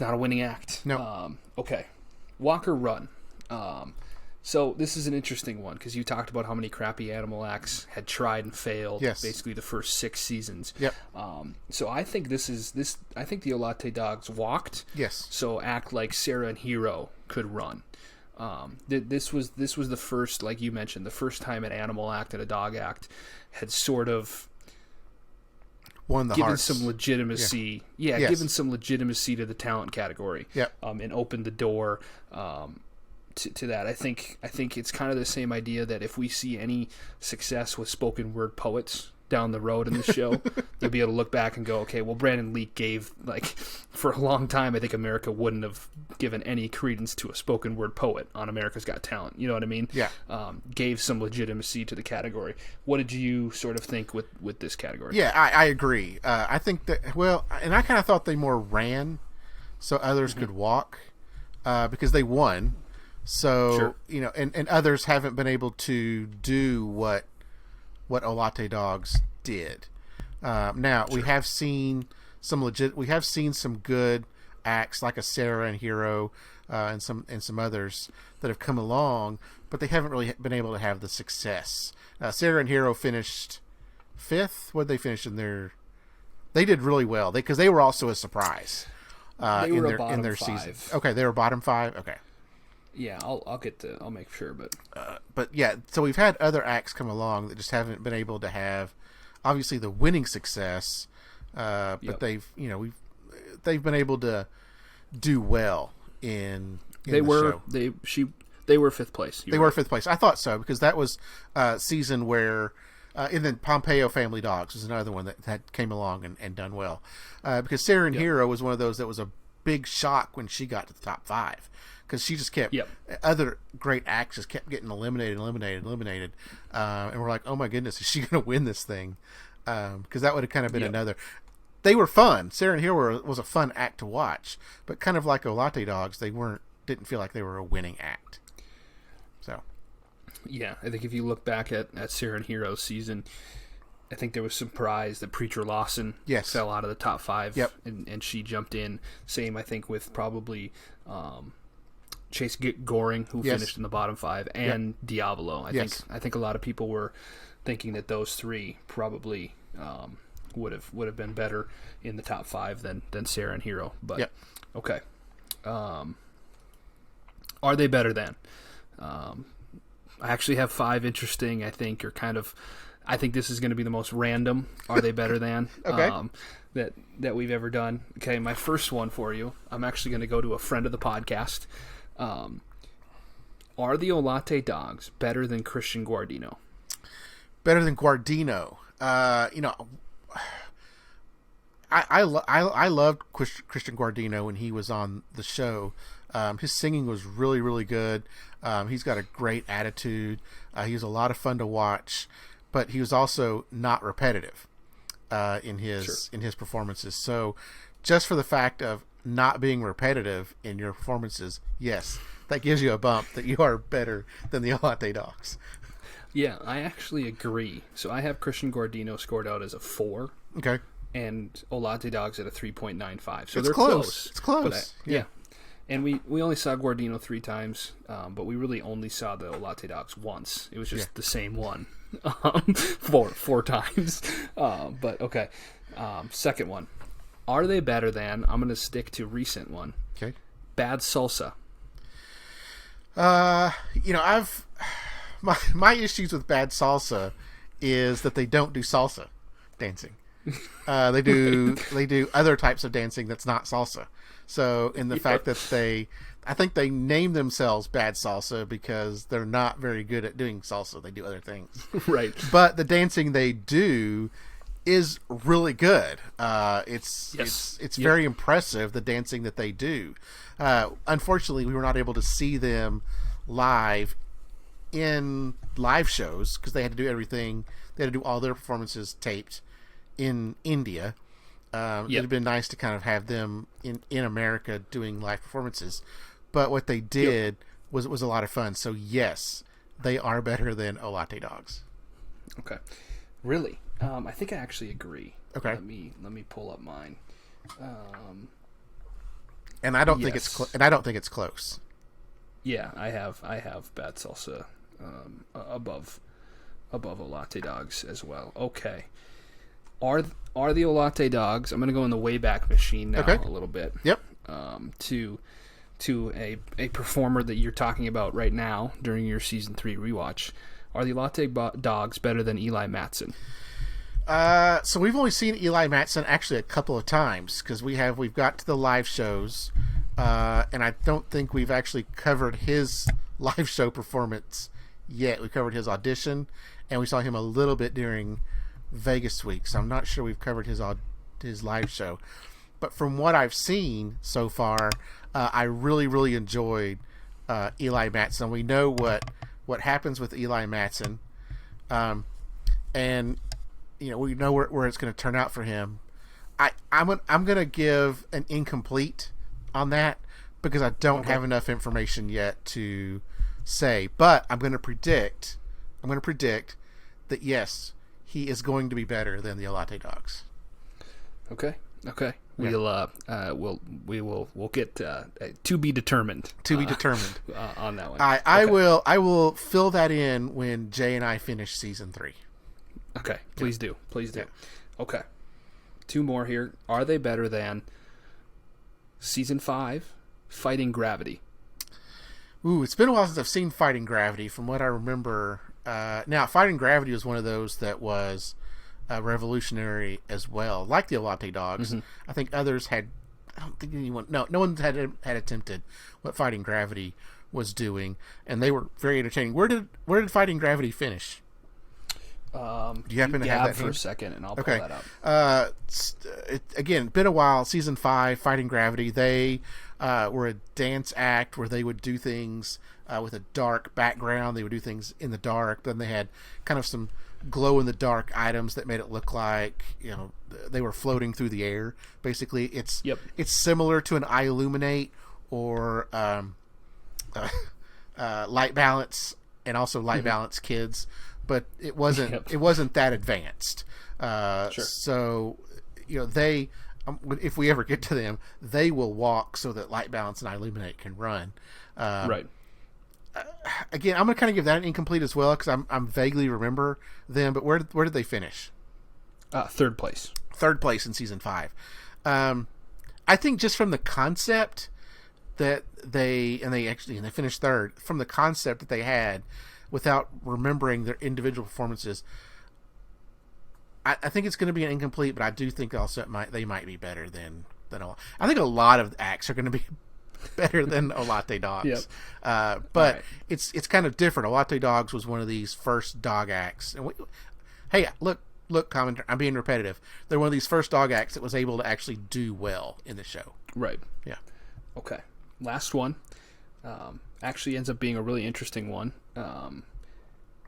a winning act. No. Okay. Walker Run. So this is an interesting one because you talked about how many crappy animal acts had tried and failed. Yes. Basically the first 6 seasons. Yep. So I think I think the Olate Dogs walked. Yes. So act like Sarah and Hero could run. This was the first, like you mentioned, the first time an animal act and a dog act had sort of won the given hearts. some legitimacy. Yeah, Yes. given some legitimacy to the talent category. Yep. And opened the door to that. I think it's kind of the same idea that if we see any success with spoken word poets down the road in the show, you'll be able to look back and go, okay, well, Brandon Leak gave, like, for a long time, I think America wouldn't have given any credence to a spoken word poet on America's Got Talent. You know what I mean? Yeah. Gave some legitimacy to the category. What did you sort of think with this category? Yeah, I agree. I think that, well, and I kind of thought they more ran so others could walk because they won. So, Sure. you know, and others haven't been able to do what Olate Dogs did. Now, Sure. we have seen some good acts like a Sarah and Hero and some others that have come along, but they haven't really been able to have the success. Sarah and Hero finished 5th. What did they finish in their? They did really well because they were also a surprise They in were their a bottom in their 5. season. Okay, they were bottom 5. Okay. Yeah, I'll make sure, But yeah, so we've had other acts come along that just haven't been able to have, obviously, the winning success. But Yep. they've been able to do well in they the were show. they were 5th place. They were 5th place. I thought so because that was a season where, and then Pompeo Family Dogs was another one that came along and done well. Because Sarah and Hero was one of those that was a big shock when she got to the top 5. Because she just kept other great acts just kept getting eliminated, and we're like, oh my goodness, is she going to win this thing? Because that would have kind of been another. They were fun. Sarah and Hero was a fun act to watch, but kind of like Olate Dogs, they didn't feel like they were a winning act. So, yeah, I think if you look back at Sarah and Hero's season, I think there was some surprise that Preacher Lawson fell out of the top 5, and she jumped in. Same, I think, with probably. Chase Goring, who finished in the bottom 5, and Diavolo. I think a lot of people were thinking that those 3 probably would have been better in the top 5 than Sarah and Hero. But okay, are they better than? I actually have 5 interesting. I think this is going to be the most random. Are they better than? Okay. That we've ever done. Okay, my first one for you. I'm actually going to go to a friend of the podcast. Are the Olate Dogs better than Christian Guardino? Better than Guardino. I loved Christian Guardino when he was on the show. His singing was really, really good. He's got a great attitude. He was a lot of fun to watch, but he was also not repetitive in his performances. So, just for the fact of not being repetitive in your performances, yes, that gives you a bump that you are better than the Olate Dogs. Yeah, I actually agree. So I have Christian Guardino scored out as a 4. Okay. And Olate Dogs at a 3.95. So it's they're close. It's close. Yeah. And we only saw Guardino 3 times, but we really only saw the Olate Dogs once. It was just the same one four times. But okay. Second one. Are they better than, I'm going to stick to recent one, Okay. Bad Salsa? My issues with Bad Salsa is that they don't do salsa dancing. They do other types of dancing that's not salsa. So in the fact that I think they name themselves Bad Salsa because they're not very good at doing salsa. They do other things. Right. But the dancing they do is really good. It's very impressive, the dancing that they do. Unfortunately, we were not able to see them live in live shows because they had to do everything. They had to do all their performances taped in India. It'd been nice to kind of have them in America doing live performances. But what they did was a lot of fun. So yes, they are better than Olate Dogs. Okay. Really? I think I actually agree. Okay. Let me pull up mine. And I don't think it's close. Yeah, I have Bad Salsa above Olate Dogs as well. Okay. Are the Olate Dogs? I'm going to go in the Wayback Machine now a little bit. Yep. To a performer that you're talking about right now during your season 3 rewatch. Are the Olate Dogs better than Eli Matson? So we've only seen Eli Matson actually a couple of times because we've got to the live shows, and I don't think we've actually covered his live show performance yet. We covered his audition, and we saw him a little bit during Vegas week. So I'm not sure we've covered his live show. But from what I've seen so far, I really, really enjoyed Eli Matson. We know what happens with Eli Matson, and we know where it's going to turn out for him. I'm going to give an incomplete on that because I don't have enough information yet to say. But I'm going to predict that yes, he is going to be better than the Olate Dogs. Okay. We'll get to be determined. To be determined on that one. I will fill that in when Jay and I finish season 3. Okay, please do. Yeah. Okay, 2 more here. Are they better than season 5, Fighting Gravity? Ooh, it's been a while since I've seen Fighting Gravity. From what I remember, now Fighting Gravity was one of those that was revolutionary as well, like the Olate Dogs. Mm-hmm. I think others had. I don't think anyone. No one had attempted what Fighting Gravity was doing, and they were very entertaining. Where did Fighting Gravity finish? Do you happen to have that for a second, and I'll pull that up. Again, been a while. Season 5, Fighting Gravity. They were a dance act where they would do things with a dark background. They would do things in the dark. Then they had kind of some glow in the dark items that made it look like they were floating through the air. Basically, it's similar to an eye illuminate or light balance, and also light balance kids. But it wasn't that advanced. Sure. So, they, if we ever get to them, they will walk so that Light Balance and Illuminate can run. Right. Again, I'm going to kind of give that an incomplete as well because I'm vaguely remember them. But where did they finish? 3rd place. 3rd place in season 5. I think just from the concept that they finished 3rd, from the concept that they had, without remembering their individual performances, I think it's going to be an incomplete. But I do think also they might be better than all. I think a lot of acts are going to be better than Olate Dogs. But right. It's kind of different. Olate Dogs was one of these first dog acts. And hey, look, commenter, I'm being repetitive. They're one of these first dog acts that was able to actually do well in the show. Right. Yeah. Okay. Last one. Actually ends up being a really interesting one.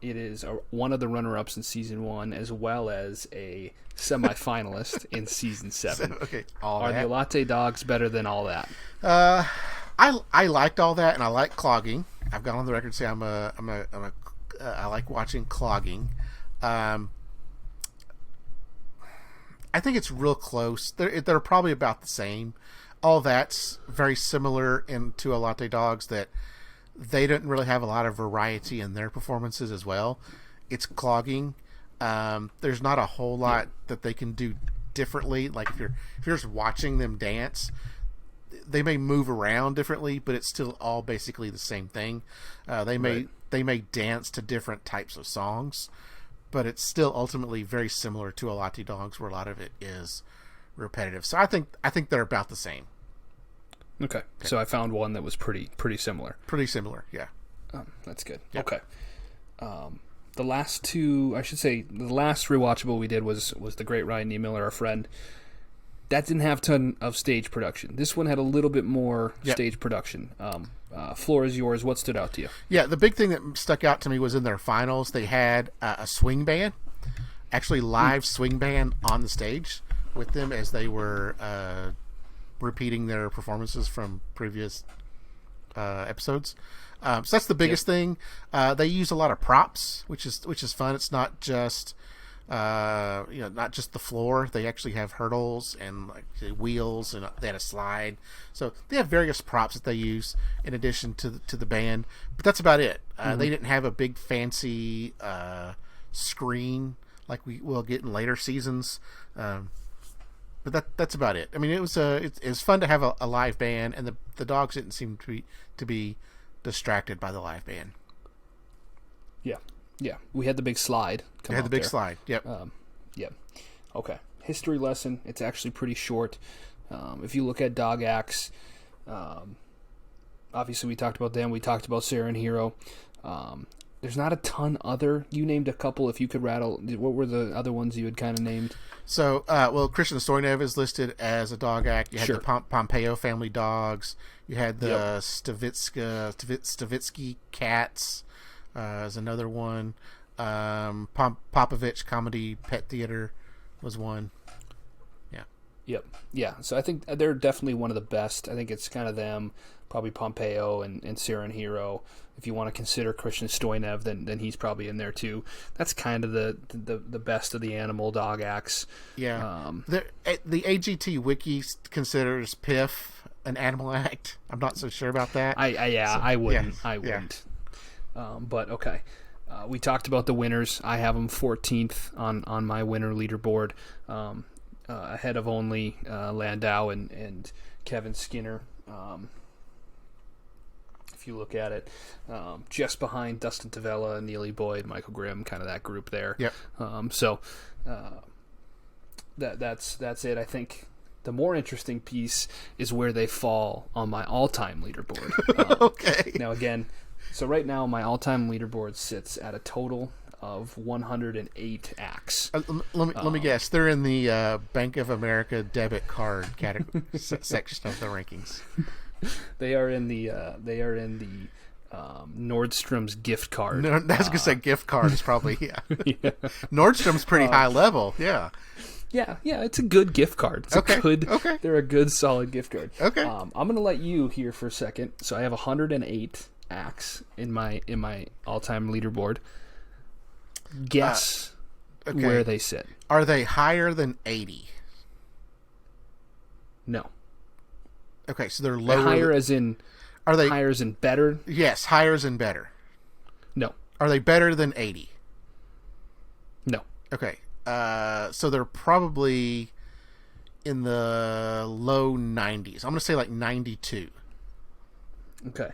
It is one of the runner-ups in season 1, as well as a semi-finalist in season 7. So, okay, Are the Olate Dogs better than All That? I liked All That, and I like Clogging. I've gone on the record to say I like watching Clogging. I think it's real close. They're probably about the same. All That's very similar to Olate Dogs, that they didn't really have a lot of variety in their performances as well. It's Clogging. There's not a whole lot that they can do differently. Like if you're just watching them dance, they may move around differently, but it's still all basically the same thing. They may dance to different types of songs, but it's still ultimately very similar to Olate Dogs, where a lot of it is repetitive. So I think they're about the same. Okay. So I found one that was pretty similar. Pretty similar, yeah. That's good. Yep. Okay. The last rewatchable we did was the great Ryan E. Miller, our friend. That didn't have a ton of stage production. This one had a little bit more stage production. Floor is yours. What stood out to you? Yeah, the big thing that stuck out to me was in their finals, they had a swing band, actually live swing band on the stage with them as they were repeating their performances from previous episodes. So that's the biggest thing. They use a lot of props, which is fun. It's not just not just the floor. They actually have hurdles and like wheels, and they had a slide. So they have various props that they use in addition to the band. But that's about it. They didn't have a big fancy screen like we will get in later seasons. But that's about it. I mean, it was fun to have a live band, and the dogs didn't seem to be distracted by the live band. Yeah. We had the big slide. We had the big slide. Yep. Yep. Okay. History lesson. It's actually pretty short. If you look at dog acts, obviously we talked about them. We talked about Sarah and Hero. There's not a ton other. You named a couple. If you could rattle, what were the other ones you had kind of named? So, Christian Stoynev is listed as a dog act. You had the Pompeo family dogs. You had the Stavitsky cats. Is another one. Popovich Comedy Pet Theater was one. Yeah. Yep. Yeah. So I think they're definitely one of the best. I think it's kind of them, probably Pompeo and Sarah and Hero. If you want to consider Christian Stoynev, then he's probably in there too. That's kind of the best of the animal dog acts. Yeah. The AGT wiki considers Piff an animal act. I'm not so sure about that. I wouldn't. But okay. We talked about the winners. I have them 14th on my winner leaderboard, ahead of only Landau and Kevin Skinner. If you look at it, just behind Dustin Tavella, Neely Boyd, Michael Grimm, kind of that group there. Yep. That's it. I think the more interesting piece is where they fall on my all-time leaderboard. Okay. Now again. So right now, my all-time leaderboard sits at a total of 108 acts. Let me guess. They're in the Bank of America debit card category section of the rankings. They are in the Nordstrom's gift card. No, I was gonna say gift card is probably yeah. Nordstrom's pretty high level. Yeah. Yeah, it's a good gift card. It's They're a good, solid gift card. Okay. I'm gonna let you here for a second. So I have 108 acts in my all-time leaderboard. Guess where they sit. Are they higher than 80? No. Okay, so they're lower. Higher as in. Are they higher as in better? Yes, higher as in better. No. Are they better than 80? No. Okay. So they're probably in the low 90s. I'm going to say like 92. Okay.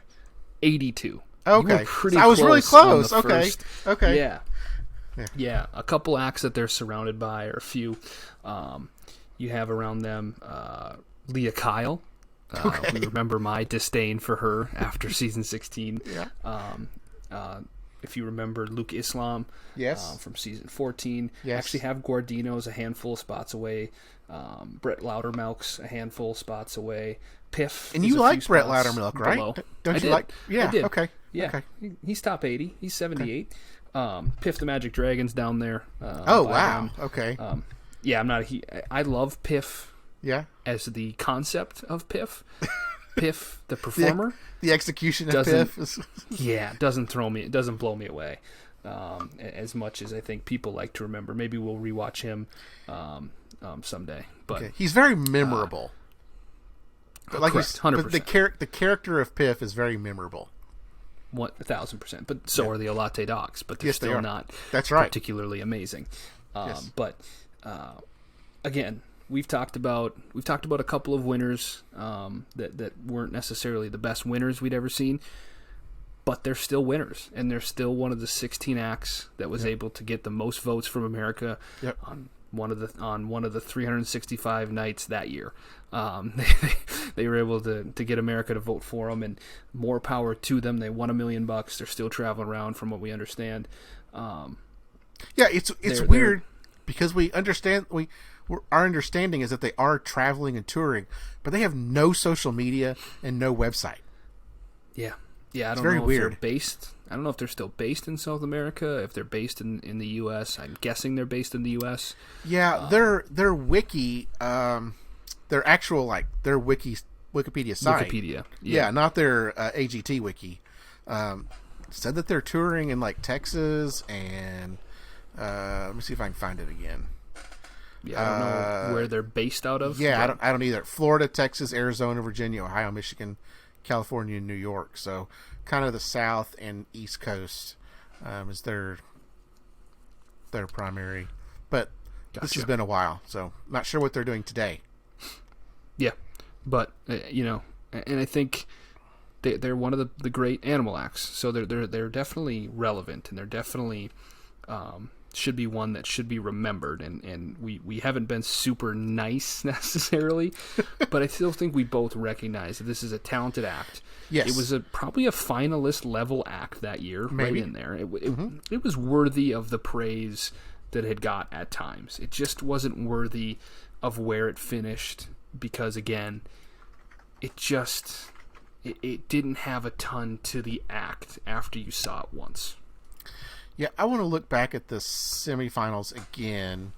82. Okay. Pretty I was really close. Okay. First. Okay. Yeah. A couple acts that they're surrounded by, or a few. You have around them Leah Kyle. We remember my disdain for her after season 16. Yeah. If you remember Luke Islam, yes, from season 14. Yes. Actually have Guardino's a handful of spots away. Brett Loudermilk's a handful of spots away. Piff. And you like Brett Loudermilk, right? Below. Don't you like? Yeah. I did. Okay. Yeah. Okay. He's top 80. He's 78. Piff the Magic Dragon's down there. Oh wow. Okay. Yeah, I'm not. I love Piff. Yeah. As the concept of Piff. Piff the performer. The execution of Piff is it doesn't blow me away as much as I think people like to remember. Maybe we'll rewatch him someday. But he's very memorable. Like 100%. But the character of Piff is very memorable. 1,000%. But so are the Olate Dogs. But they're still not. That's right. Particularly amazing. But again, we've talked about a couple of winners that weren't necessarily the best winners we'd ever seen. but they're still winners, and they're still one of the 16 acts that was able to get the most votes from America on one of the 365 nights that year. They were able to get America to vote for them, and more power to them. They won $1 million. They're still traveling around, from what we understand. It's weird because we understand our understanding is that they are traveling and touring, but they have no social media and no website. Yeah, I don't very know if weird. they're based. I don't know if they're still based in South America. If they're based in the U.S., I'm guessing they're based in the U.S. Yeah, their wiki, their actual their Wikipedia site. Wikipedia, not their AGT wiki. Said that they're touring in Texas and let me see if I can find it again. Yeah, I don't know where they're based out of. Yeah, I don't either. Florida, Texas, Arizona, Virginia, Ohio, Michigan, California, and New York. So kind of the South and East Coast is their primary. But this has been a while, so not sure what they're doing today. Yeah, but and I think they're one of the great animal acts. So they're definitely relevant, and they're definitely should be one that should be remembered, and we haven't been super nice necessarily, but I still think we both recognize that this is a talented act. Yes. It was probably a finalist level act that year. Maybe. Right in there. It was worthy of the praise that it had got at times. It just wasn't worthy of where it finished because, again, it didn't have a ton to the act after you saw it once. Yeah, I want to look back at the semifinals again.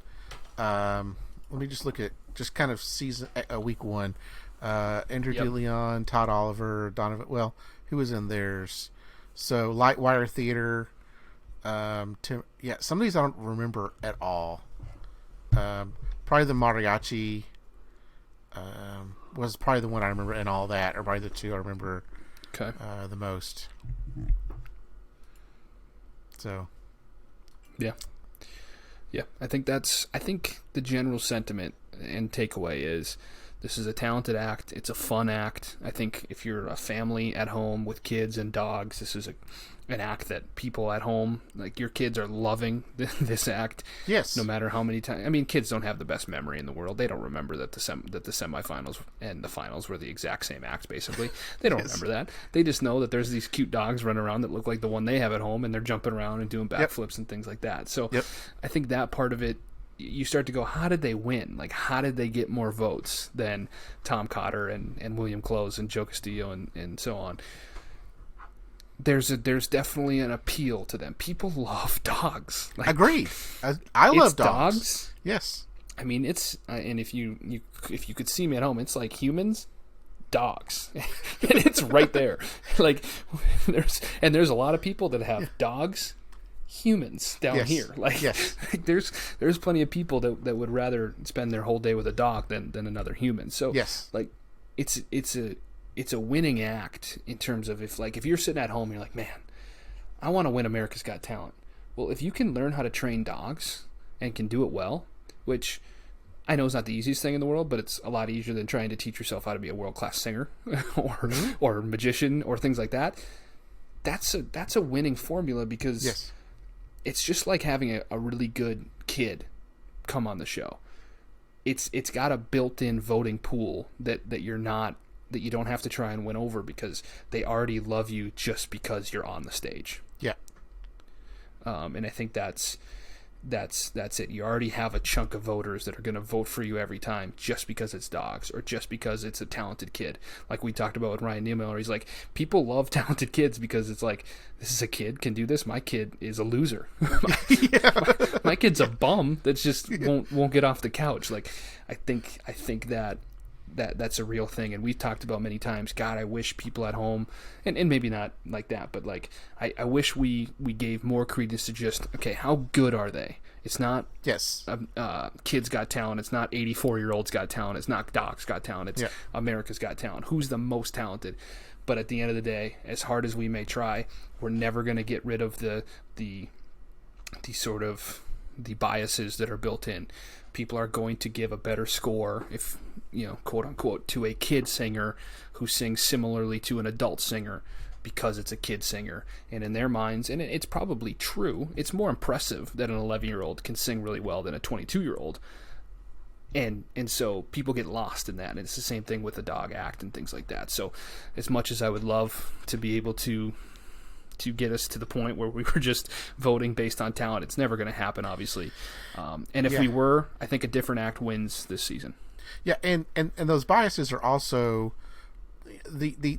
Let me just look at kind of week one. Andrew DeLeon, Todd Oliver, Donovan. Well, who was in theirs? So Lightwire Theater. Some of these I don't remember at all. Probably the Mariachi was probably the one I remember, and all that, or probably the two I remember the most. So, yeah. I think the general sentiment and takeaway is this is a talented act. It's a fun act. I think if you're a family at home with kids and dogs, this is an act that people at home, your kids, are loving this act. Yes. No matter how many times. I mean, kids don't have the best memory in the world. They don't remember that the semifinals and the finals were the exact same act, basically. They don't remember that. They just know that there's these cute dogs running around that look like the one they have at home, and they're jumping around and doing backflips and things like that. So I think that part of it, you start to go, how did they win? How did they get more votes than Tom Cotter and William Close and Joe Castillo and so on? There's definitely an appeal to them. People love dogs. Agreed. I love dogs. Yes. I mean, it's and if you could see me at home, it's like humans, dogs, and it's right there. There's a lot of people that have dogs, humans down here. There's plenty of people that would rather spend their whole day with a dog than another human. So it's a winning act in terms of if you're sitting at home and you're like, man, I want to win America's Got Talent. Well, if you can learn how to train dogs and can do it well, which I know is not the easiest thing in the world, but it's a lot easier than trying to teach yourself how to be a world-class singer or magician or things like that. That's a winning formula because it's just like having a really good kid come on the show. It's got a built-in voting pool that you don't have to try and win over because they already love you just because you're on the stage. Yeah. And I think that's it. You already have a chunk of voters that are going to vote for you every time just because it's dogs or just because it's a talented kid. Like we talked about with Ryan Niemiller, he's like, people love talented kids because it's like, this is a kid can do this. My kid is a loser. my kid's a bum that just won't get off the couch. I think that's a real thing, and we've talked about many times. God, I wish people at home, and maybe not like that, but I wish we gave more credence to just, okay, how good are they? It's not Kids Got Talent. It's not 84-year-olds Got Talent. It's not Docs Got Talent. It's America's Got Talent. Who's the most talented? But at the end of the day, as hard as we may try, we're never going to get rid of the sort of the biases that are built in. People are going to give a better score if, quote unquote, to a kid singer who sings similarly to an adult singer because it's a kid singer. And in their minds, and it's probably true, it's more impressive that an 11-year-old can sing really well than a 22-year-old. And so people get lost in that. And it's the same thing with the dog act and things like that. So as much as I would love to be able to get us to the point where we were just voting based on talent, it's never going to happen, obviously. And if we were, I think a different act wins this season. Yeah, and those biases are also the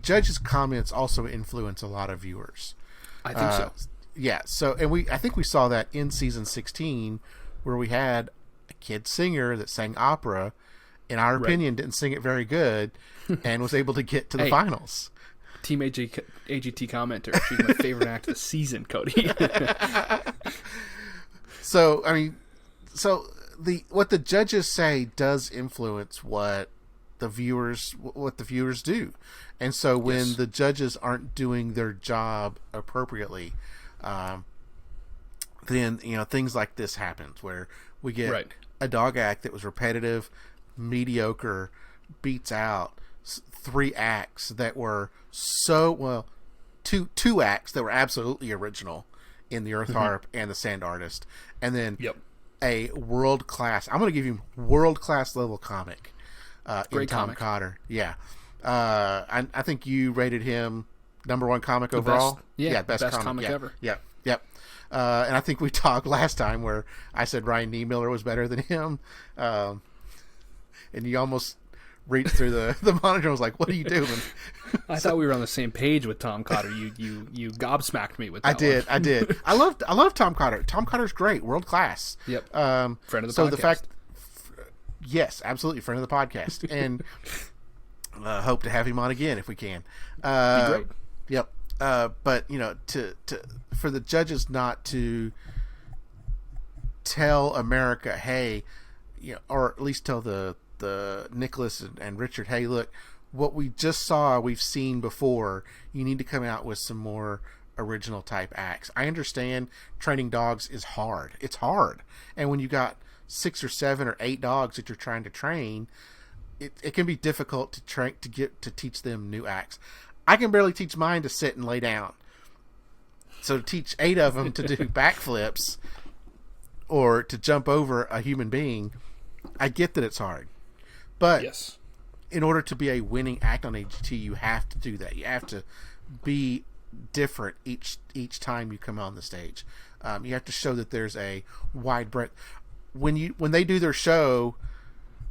judges' comments also influence a lot of viewers. I think so. Yeah. So, and I think we saw that in season 16, where we had a kid singer that sang opera, in our opinion, didn't sing it very good, and was able to get to the finals. Team AGT Commenter. She's my favorite act of the season, Cody. So, I mean, what the judges say does influence what the viewers do. And so when the judges aren't doing their job appropriately, then, things like this happens where we get a dog act that was repetitive, mediocre, beats out 3 acts that were two acts that were absolutely original in the Earth Harp and the Sand Artist, and then a world-class, I'm going to give you world-class level comic in Tom Cotter. Yeah. I think you rated him number 1 comic overall. Best comic ever. Yep. And I think we talked last time where I said Ryan Niemiller was better than him. And you almost reached through the monitor and was like, what are you doing? I thought we were on the same page with Tom Cotter. You gobsmacked me with that I did. I love Tom Cotter. Tom Cotter's great. World class. Yep. Friend of the podcast. Yes, absolutely. Friend of the podcast. And hope to have him on again if we can. Be great. Yep. But for the judges not to tell America, hey, or at least tell the Nicholas and Richard, hey, look, what we just saw, we've seen before. You need to come out with some more original type acts. I understand training dogs is hard. It's hard. And when you got 6 or 7 or 8 dogs that you're trying to train, it can be difficult to teach them new acts. I can barely teach mine to sit and lay down. So to teach 8 of them to do backflips or to jump over a human being, I get that it's hard. But in order to be a winning act on AGT, you have to do that. You have to be different each time you come on the stage. You have to show that there's a wide breadth. When they do their show,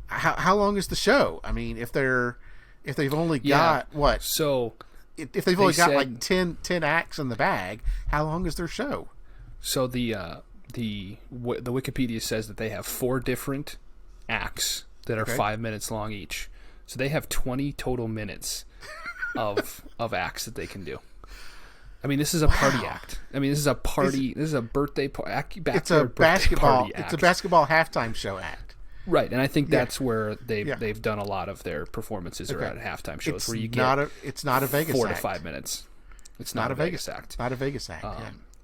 how long is the show? I mean, if they've only got what? So if they've only got like 10 acts in the bag, how long is their show? So the Wikipedia says that they have 4 different acts that are 5 minutes long each. So they have 20 total minutes of acts that they can do. I mean, this is a party act. I mean, this is a party. This is a birthday party. It's a basketball. It's a basketball halftime show act. Right, and I think that's where they've done a lot of their performances are at halftime shows, where you get it's not a Vegas 4 act. to 5 minutes. It's not a Vegas act. Not a Vegas act.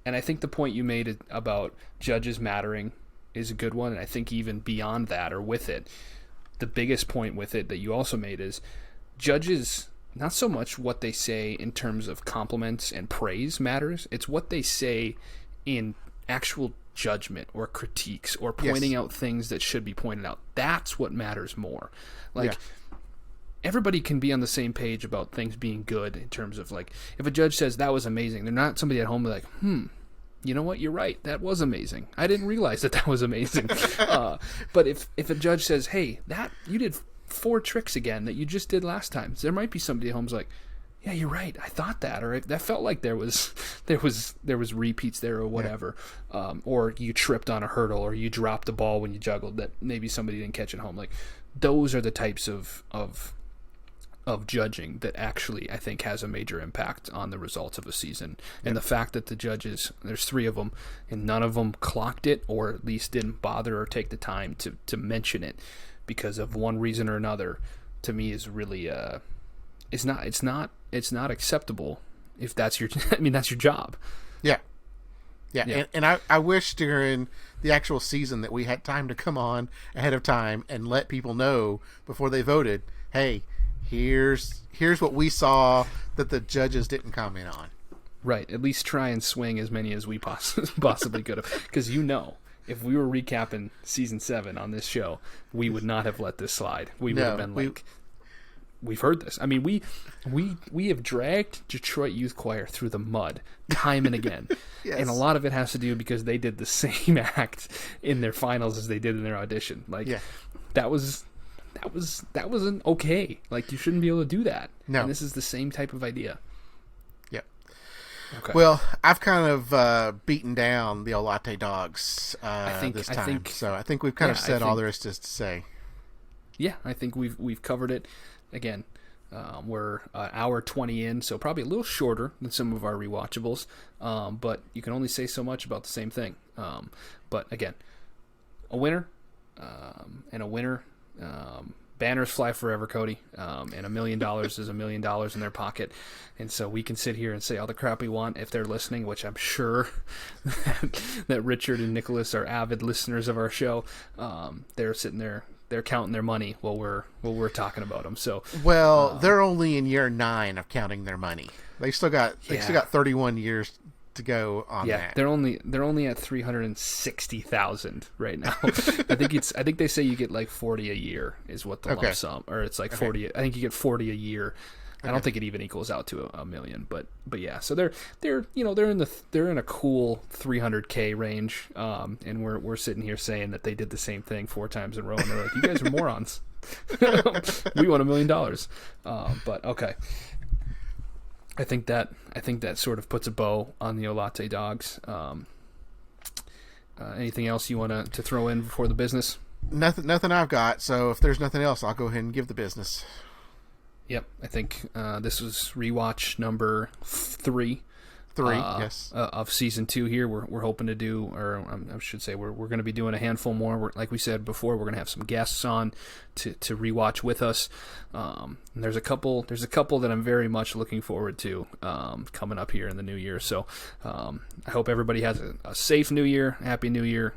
And I think the point you made about judges mattering is a good one, and I think even beyond that or with it, the biggest point with it that you also made is judges, not so much what they say in terms of compliments and praise matters, it's what they say in actual judgment or critiques or pointing out things that should be pointed out. That's what matters more. Everybody can be on the same page about things being good in terms of, like, if a judge says that was amazing, they're not somebody at home like, you know what, you're right, that was amazing, I didn't realize that was amazing. But if a judge says, hey, that you did 4 tricks again that you just did last time, there might be somebody at home's like, yeah, you're right, I thought that, or that felt like there was repeats there or whatever. Or you tripped on a hurdle, or you dropped the ball when you juggled that maybe somebody didn't catch at home. Like, those are the types of judging that actually I think has a major impact on the results of a season. And the fact that the judges, there's 3 of them, and none of them clocked it, or at least didn't bother or take the time to mention it because of one reason or another, to me is really it's not acceptable if that's your that's your job. Yeah. And I wish during the actual season that we had time to come on ahead of time and let people know before they voted, hey, here's what we saw that the judges didn't comment on. Right. At least try and swing as many as we possibly could have. Because if we were recapping season 7 on this show, we would not have let this slide. We would have been like, we've heard this. I mean, we have dragged Detroit Youth Choir through the mud time and again. Yes. And a lot of it has to do because they did the same act in their finals as they did in their audition. Like, that wasn't okay. Like, you shouldn't be able to do that. No. And this is the same type of idea. Okay. Well, I've kind of beaten down the Olate Dogs this time, so I think we've kind of said all there is to say. Yeah, I think we've covered it. Again, we're an hour 20 in, so probably a little shorter than some of our rewatchables, but you can only say so much about the same thing. But again, a winner and a winner. Banners fly forever, Cody, and $1 million is $1 million in their pocket, and so we can sit here and say all the crap we want if they're listening, which I'm sure that Richard and Nicholas are avid listeners of our show. They're sitting there, they're counting their money while we're talking about them. So they're only in year 9 of counting their mony. They still got 31 years to go on that. They're only at 360,000 right now. I think they say you get like 40 a year is what the lump sum, or it's like 40. I think you get 40 a year. I don't think it even equals out to a million, but yeah. So they're in a cool 300K range, and we're sitting here saying that they did the same thing 4 times in a row, and they're like, you guys are morons. We want $1 million, but okay. I think that sort of puts a bow on the Olate Dogs. Anything else you want to throw in before the business? Nothing I've got. So if there's nothing else, I'll go ahead and give the business. Yep, I think this was rewatch number 3. Yes. Of season 2 here. We're hoping to do, or I should say, we're going to be doing a handful more. Like we said before, we're going to have some guests on to rewatch with us. And there's a couple that I'm very much looking forward to coming up here in the new year. So I hope everybody has a safe new year, happy new year,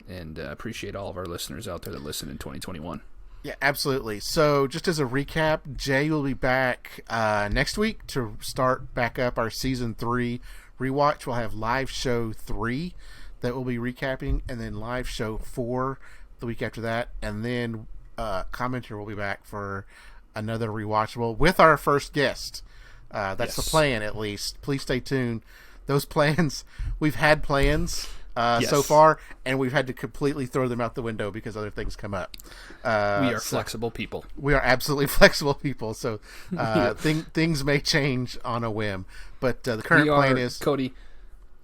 and appreciate all of our listeners out there that listen in 2021. Yeah, absolutely. So just as a recap, Jay will be back next week to start back up our season 3 rewatch. We'll have live show 3 that we'll be recapping, and then live show 4 the week after that, and then Commenter will be back for another rewatchable with our first guest. That's the plan, at least. Please stay tuned. Those plans, we've had plans so far, and we've had to completely throw them out the window because other things come up. We are flexible people. We are absolutely flexible people, so things may change on a whim. But the current plan is, Cody,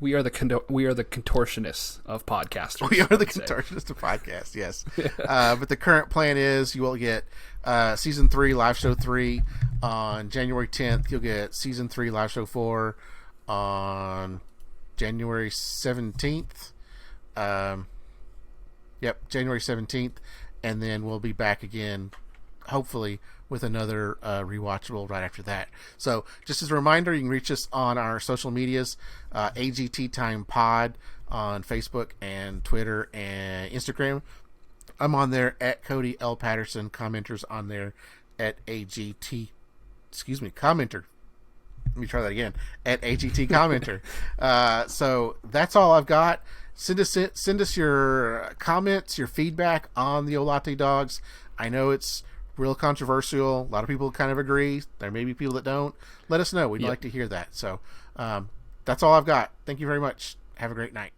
we are the contortionists of podcasters. We are the contortionists of podcasts, yes. But the current plan is you will get season 3 live show 3 on January 10th. You'll get season 3 live show 4 on January 17th. January 17th. And then we'll be back again, hopefully, with another rewatchable right after that. So, just as a reminder, you can reach us on our social medias, AGT Time Pod on Facebook and Twitter and Instagram. I'm on there at Cody L. Patterson. Commenters on there at AGT. Commenter. Let me try that again. At AGT Commenter. So that's all I've got. Send us your comments, your feedback on the Olate Dogs. I know it's real controversial. A lot of people kind of agree. There may be people that don't. Let us know. We'd like to hear that. So that's all I've got. Thank you very much. Have a great night.